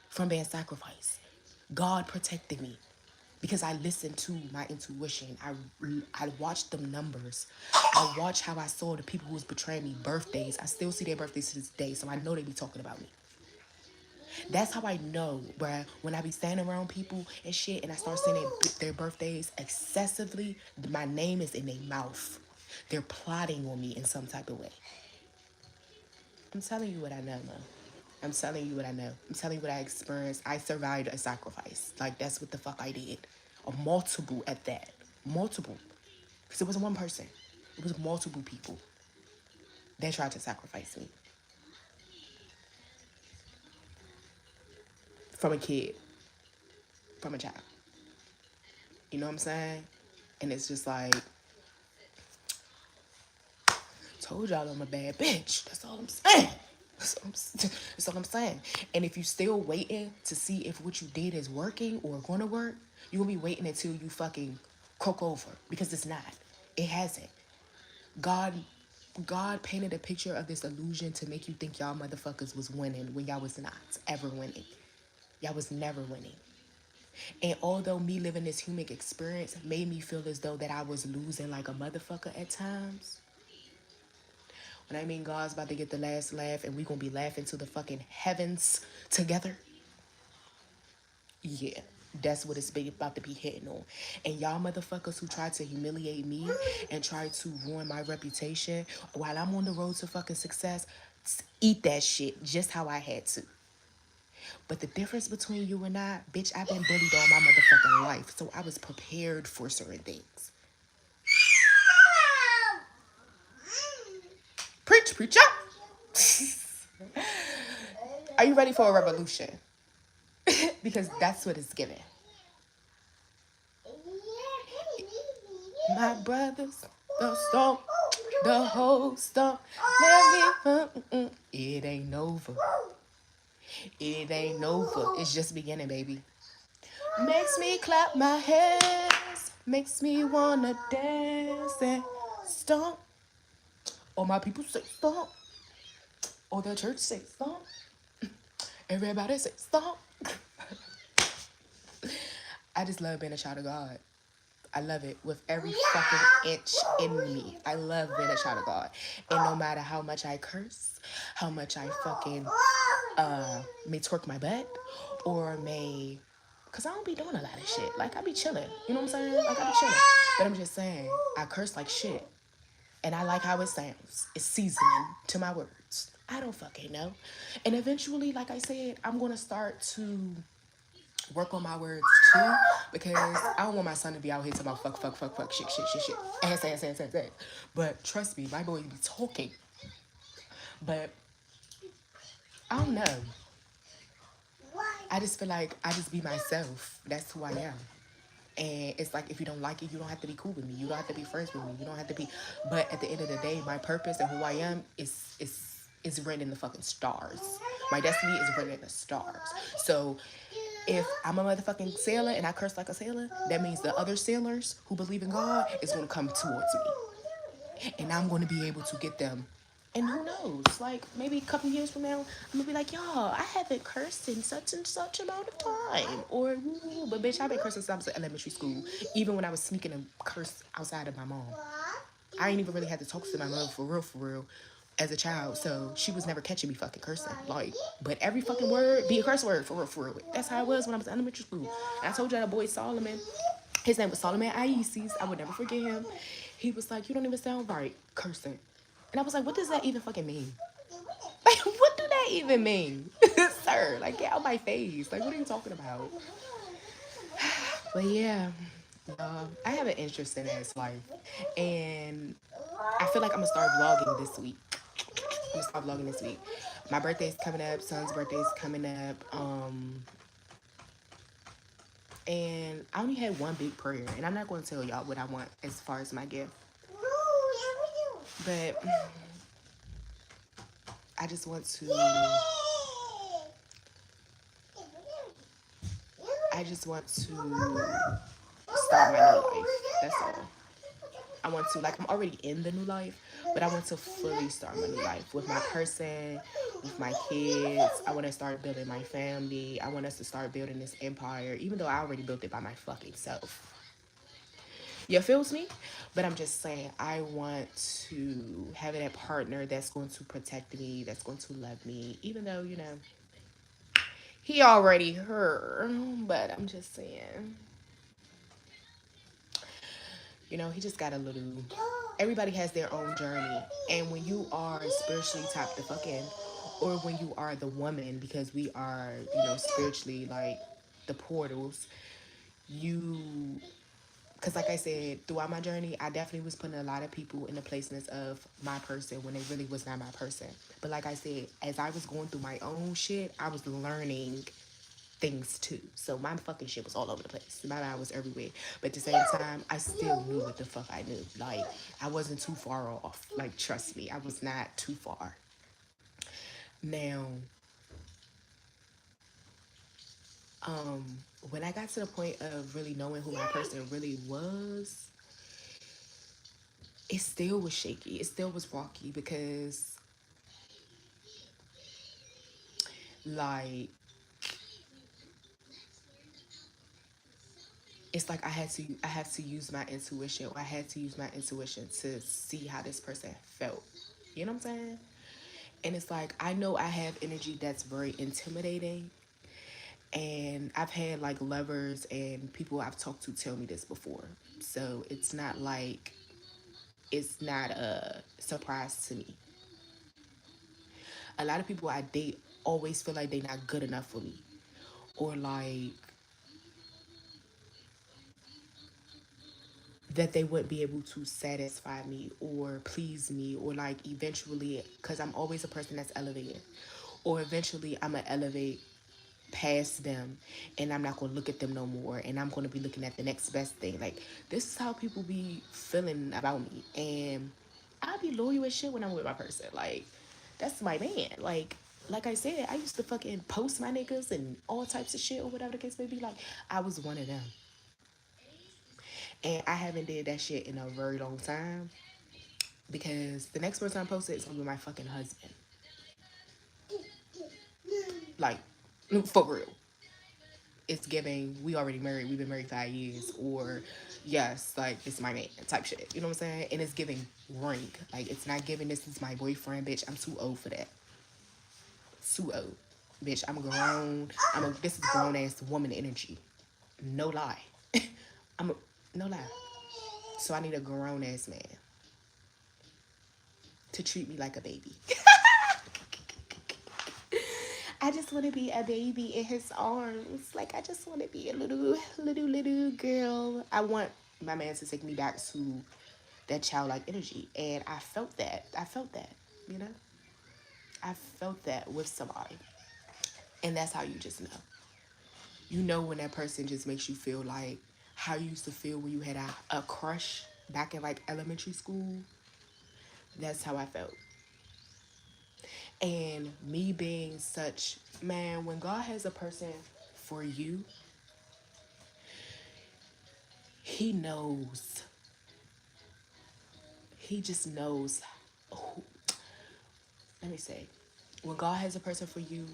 from being sacrificed. God protected me because I listened to my intuition. I watched them numbers. I watched how I saw the people who was betraying me birthdays. I still see their birthdays to this day, so I know they be talking about me. That's how I know, bruh, when I be standing around people and shit and I start saying their birthdays excessively, my name is in their mouth. They're plotting on me in some type of way. I'm telling you what I know, man. I'm telling you what I know. I'm telling you what I experienced. I survived a sacrifice. Like, that's what the fuck I did. A multiple at that. Multiple. Because it wasn't one person. It was multiple people that tried to sacrifice me. From a kid. From a child. You know what I'm saying? And it's just like, told y'all I'm a bad bitch. That's all I'm saying. That's all I'm saying. And if you still waiting to see if what you did is working or gonna work, you're gonna be waiting until you fucking croak over. Because it's not. It hasn't. God painted a picture of this illusion to make you think y'all motherfuckers was winning when y'all was not ever winning. Y'all was never winning. And although me living this human experience made me feel as though that I was losing like a motherfucker at times, when I mean God's about to get the last laugh and we gonna be laughing to the fucking heavens together, yeah, that's what it's about to be hitting on. And y'all motherfuckers who try to humiliate me and try to ruin my reputation while I'm on the road to fucking success, eat that shit just how I had to. But the difference between you and I, bitch, I've been bullied all my motherfucking life. So I was prepared for certain things. Preach, preacher. Are you ready for a revolution? Because that's what it's giving. My brothers, the storm, the whole storm. Let me, it ain't over. It ain't over. It's just beginning, baby. Makes me clap my hands. Makes me wanna dance and stomp. All my people say stomp. All the church say stomp. Everybody say stomp. I just love being a child of God. I love it with every fucking inch in me. I love being a child of God. And no matter how much I curse, how much I fucking may twerk my butt, or may, cause I don't be doing a lot of shit. Like, I be chilling. You know what I'm saying? Like, I be chilling. But I'm just saying, I curse like shit. And I like how it sounds. It's seasoning to my words. I don't fucking know. And eventually, like I said, I'm gonna start to work on my words too, because I don't want my son to be out here talking about fuck, shit, ass. But trust me, my boy be talking. But I don't know. I just feel like I just be myself. That's who I am. And it's like, if you don't like it, you don't have to be cool with me. You don't have to be friends with me. You don't have to be. But at the end of the day, my purpose and who I am is written in the fucking stars. My destiny is written in the stars. So if I'm a motherfucking sailor and I curse like a sailor, that means the other sailors who believe in God is going to come towards me. And I'm going to be able to get them. And who knows, like, maybe a couple years from now, I'm going to be like, y'all, I haven't cursed in such and such amount of time. Or, but bitch, I've been cursing since I was in elementary school. Even when I was sneaking a curse outside of my mom. I ain't even really had to talk to my mom for real, as a child. So she was never catching me fucking cursing. Like, but every fucking word be a curse word, for real. That's how it was when I was in elementary school. And I told you that boy Solomon, his name was Solomon Isis. I would never forget him. He was like, you don't even sound right cursing. And I was like, what does that even fucking mean? Like, what do that even mean? Sir, like, get out my face. Like, what are you talking about? But yeah, I have an interesting ass life. And I feel like I'm gonna start vlogging this week. I'm gonna start vlogging this week. My birthday's coming up, son's birthday's coming up. And I only had one big prayer, and I'm not gonna tell y'all what I want as far as my gift. But I just want to I just want to start my new life. That's all. I want to, like, I'm already in the new life, but I want to fully start my new life with my person, with my kids. I want to start building my family. I want us to start building this empire, even though I already built it by my fucking self. You feels me? But I'm just saying, I want to have that partner that's going to protect me, that's going to love me, even though, he already her. But I'm just saying, he just got a little. Everybody has their own journey, and when you are spiritually tapped the fuck in, or when you are the woman, because we are, spiritually like the portals, you. Because, like I said, throughout my journey, I definitely was putting a lot of people in the placeness of my person when they really was not my person. But like I said, as I was going through my own shit, I was learning things too. So my fucking shit was all over the place. My mind was everywhere. But at the same time, I still knew what the fuck I knew. Like, I wasn't too far off. Like, trust me, I was not too far. Now, um, when I got to the point of really knowing who my person really was, it still was shaky. It still was rocky because, like, it's like I have to use my intuition, or I had to use my intuition to see how this person felt. You know what I'm saying? And it's like, I know I have energy that's very intimidating. And I've had like lovers and people I've talked to tell me this before. So it's not a surprise to me. A lot of people I date always feel like they're not good enough for me. Or like that they wouldn't be able to satisfy me or please me, or like eventually, because I'm always a person that's elevated, or eventually I'm gonna elevate past them, and I'm not gonna look at them no more, and I'm gonna be looking at the next best thing. Like, this is how people be feeling about me, and I'll be loyal as shit when I'm with my person. Like, that's my man. Like I said, I used to fucking post my niggas and all types of shit, or whatever the case may be. Like, I was one of them, and I haven't did that shit in a very long time, because the next person I posted is gonna be my fucking husband. Like, for real. It's giving, we already married, we've been married 5 years, or yes, like, it's my man type shit. You know what I'm saying? And it's giving rank. Like, it's not giving this is my boyfriend, bitch. I'm too old for that. Too old. Bitch, I'm grown. This is grown ass woman energy. No lie. No lie. So I need a grown ass man to treat me like a baby. I just want to be a baby in his arms. Like, I just want to be a little girl. I want my man to take me back to that childlike energy. And I felt that. You know? I felt that with somebody. And that's how you just know. You know when that person just makes you feel like how you used to feel when you had a crush back in like elementary school. That's how I felt. And me being such, man, when God has a person for you, he knows. He just knows who, let me say, when God has a person for you,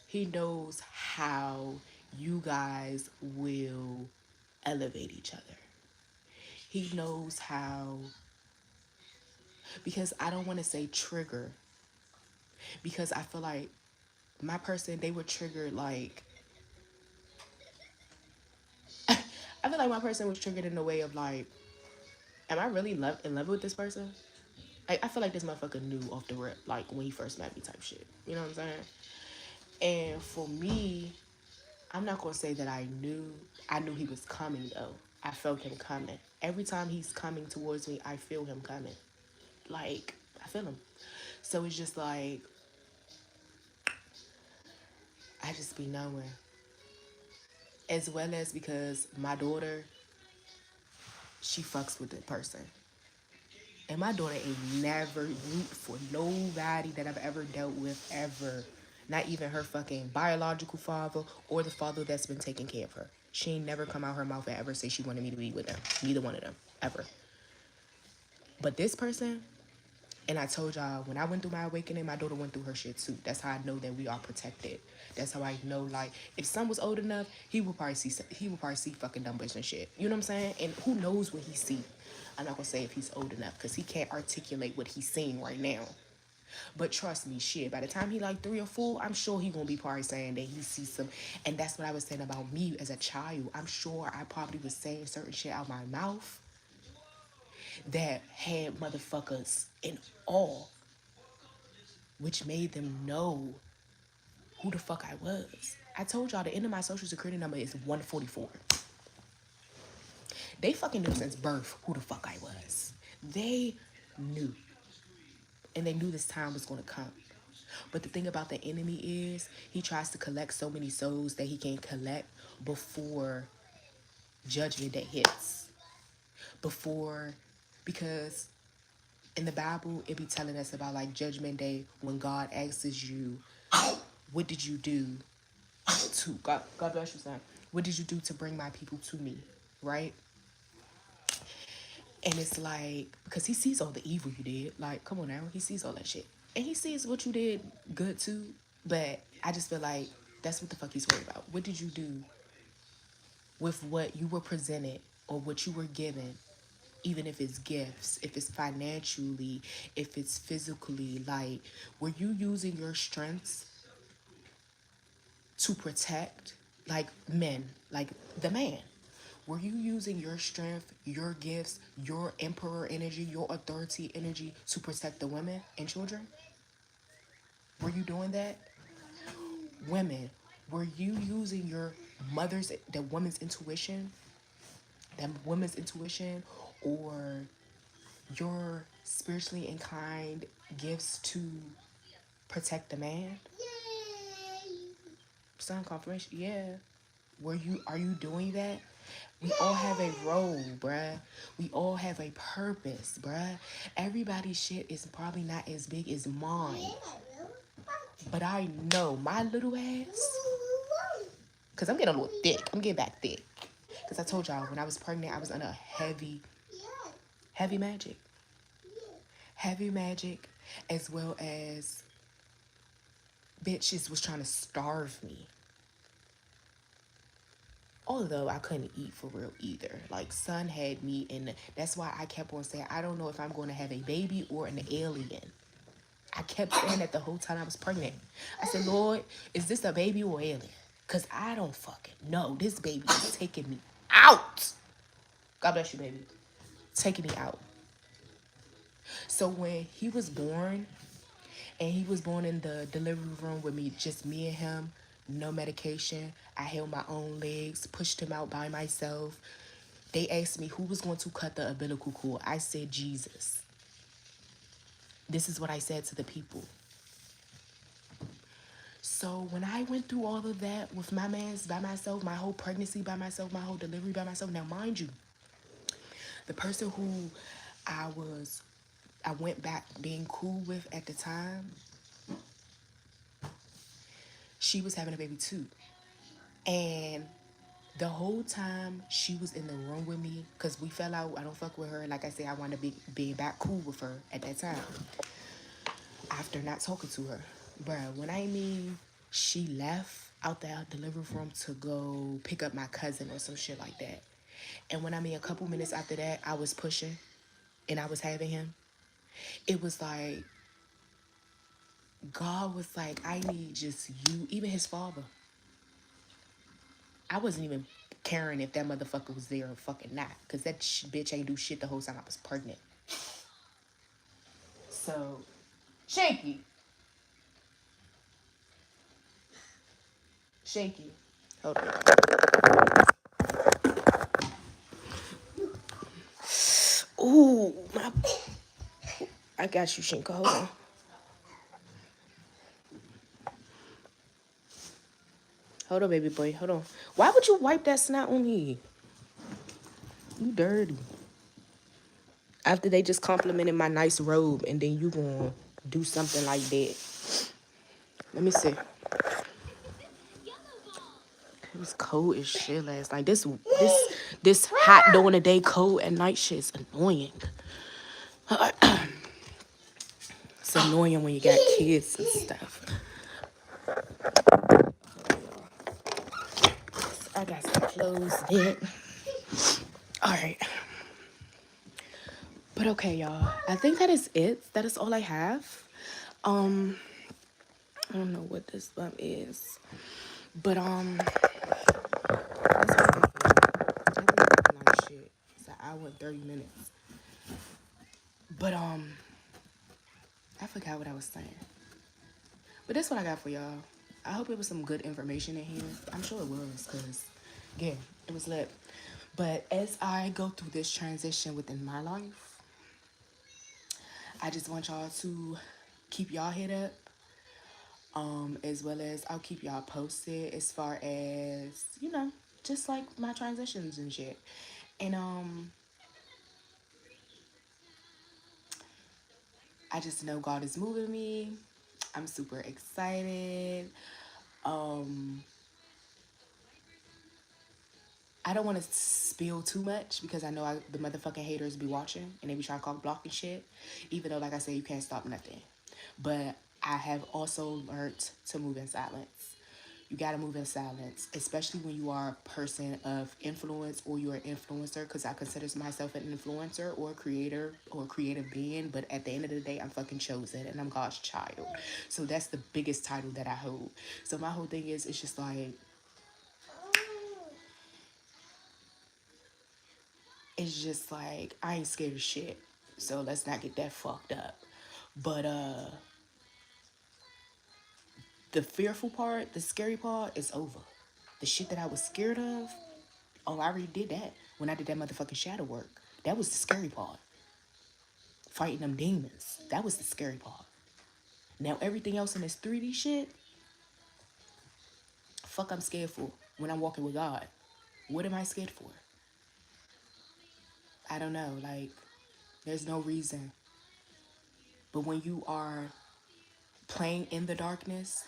he knows how you guys will elevate each other. He knows how, because I don't want to say trigger, because I feel like my person, they were triggered like, I feel like my person was triggered in a way of like, am I really in love with this person? I feel like this motherfucker knew off the rip, like when he first met me type shit. You know what I'm saying? And for me, I'm not gonna say that I knew he was coming though. I felt him coming. Every time he's coming towards me, I feel him coming. Like, I feel him. So it's just like, I just be knowing. As well as because my daughter, she fucks with the person. And my daughter ain't never root for nobody that I've ever dealt with ever. Not even her fucking biological father or the father that's been taking care of her. She ain't never come out her mouth and ever say she wanted me to be with them. Neither one of them. Ever. But this person, and I told y'all, when I went through my awakening, my daughter went through her shit too. That's how I know that we are protected. That's how I know, like, if son was old enough, he would probably see fucking numbers and shit. You know what I'm saying? And who knows what he see? I'm not gonna say if he's old enough because he can't articulate what he's seeing right now. But trust me, shit, by the time he like 3 or 4, I'm sure he gonna be probably saying that he sees some. And that's what I was saying about me as a child. I'm sure I probably was saying certain shit out my mouth that had motherfuckers in awe, which made them know who the fuck I was. I told y'all the end of my social security number is 144. They fucking knew since birth who the fuck I was. They knew. And they knew this time was gonna come. But the thing about the enemy is he tries to collect so many souls that he can collect before judgment day hits. Before, because in the Bible, it be telling us about like judgment day when God asks you, what did you do to, God bless you, son. What did you do to bring my people to me? Right? And it's like, because he sees all the evil you did. Like, come on now. He sees all that shit. And he sees what you did good too. But I just feel like that's what the fuck he's worried about. What did you do with what you were presented or what you were given? Even if it's gifts, if it's financially, if it's physically, like, were you using your strengths to protect, like, men, like the man? Were you using your strength, your gifts, your emperor energy, your authority energy to protect the women and children? Were you doing that? Women, were you using your the woman's intuition, or your spiritually inclined gifts to protect the man? Son, confirmation, yeah. Are you doing that? We all have a role, bruh. We all have a purpose, bruh. Everybody's shit is probably not as big as mine. But I know my little ass, because I'm getting a little thick. I'm getting back thick. Because I told y'all, when I was pregnant, I was under heavy magic. Heavy magic, as well as bitches was trying to starve me. Although I couldn't eat for real either. Like, son had me, and that's why I kept on saying, I don't know if I'm going to have a baby or an alien. I kept saying that the whole time I was pregnant. I said, Lord, is this a baby or alien? Because I don't fucking know. This baby is taking me out. God bless you, baby. Taking me out. So when he was born, and he was born in the delivery room with me, just me and him, no medication. I held my own legs, pushed him out by myself. They asked me who was going to cut the umbilical cord. I said, Jesus. This is what I said to the people. So when I went through all of that with my mans by myself, my whole pregnancy by myself, my whole delivery by myself. Now, mind you, the person who I went back being cool with at the time, she was having a baby too. And the whole time she was in the room with me, because we fell out, I don't fuck with her. Like I said, I wanted to be back cool with her at that time. After not talking to her. Bruh, when I mean she left out the delivery room to go pick up my cousin or some shit like that. And when I mean a couple minutes after that, I was pushing and I was having him. It was like, God was like, I need just you, even his father. I wasn't even caring if that motherfucker was there or fucking not. Because that bitch ain't do shit the whole time I was pregnant. So, Shaky. Shaky. Hold on. Ooh, I got you, Shinka. Hold on. Hold on, baby boy. Hold on. Why would you wipe that snot on me? You dirty. After they just complimented my nice robe, and then you gonna do something like that. Let me see. It was cold as shit last night. This hot during the day, cold at night shit is annoying. It's annoying when you got kids and stuff. I got some clothes there. All right. But okay, y'all. I think that is it. That is all I have. I don't know what this bump is. But that's what I think like shit. It's an hour and 30 minutes. But I forgot what I was saying. But that's what I got for y'all. I hope it was some good information in here. I'm sure it was, because again, it was lit. But as I go through this transition within my life, I just want y'all to keep y'all head up. As well as I'll keep y'all posted as far as, just like my transitions and shit. And I just know God is moving me. I'm super excited. I don't want to spill too much because I know the motherfucking haters be watching and they be trying to call block and shit. Even though, like I said, you can't stop nothing. But I have also learned to move in silence. You gotta move in silence, especially when you are a person of influence or you're an influencer, because I consider myself an influencer or a creator or a creative being. But at the end of the day, I'm fucking chosen and I'm God's child. So that's the biggest title that I hold. So my whole thing is, it's just like, I ain't scared of shit. So let's not get that fucked up. But the fearful part, the scary part is over. The shit that I was scared of, oh, I already did that when I did that motherfucking shadow work. That was the scary part. Fighting them demons. That was the scary part. Now everything else in this 3D shit, fuck I'm scared for when I'm walking with God. What am I scared for? I don't know. Like, there's no reason. But when you are playing in the darkness,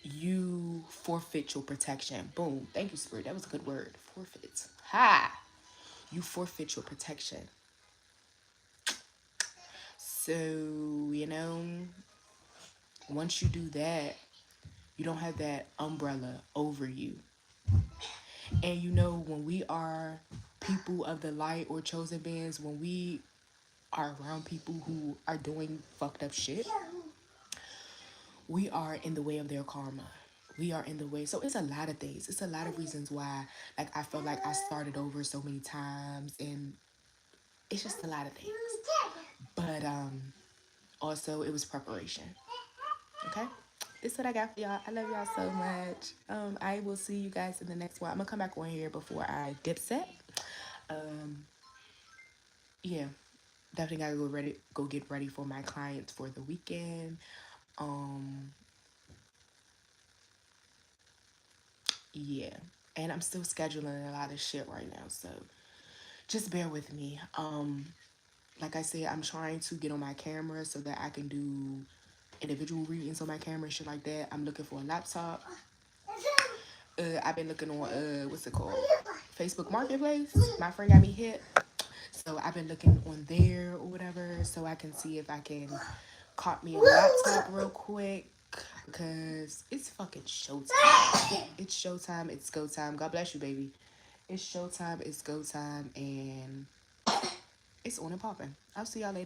you forfeit your protection. Boom. Thank you, Spirit. That was a good word. Forfeit. Ha! You forfeit your protection. So, once you do that, you don't have that umbrella over you. And when we are people of the light or chosen beings, when we are around people who are doing fucked up shit, we are in the way of their karma. We are in the way. So it's a lot of things. It's a lot of reasons why, like, I felt like I started over so many times, and it's just a lot of things. But also it was preparation. Okay? This is what I got for y'all. I love y'all so much. I will see you guys in the next one. I'm gonna come back on here before I dip set. Yeah, definitely gotta go get ready for my clients for the weekend. Yeah, and I'm still scheduling a lot of shit right now, so just bear with me. Like I said, I'm trying to get on my camera so that I can do individual readings on my camera and shit like that. I'm looking for a laptop. I've been looking on what's it called? Facebook Marketplace. My friend got me hit. So I've been looking on there or whatever so I can see if I can cop me a laptop real quick, because it's fucking showtime. It's showtime. It's go time. God bless you, baby. It's showtime. It's go time. And it's on and popping. I'll see y'all later.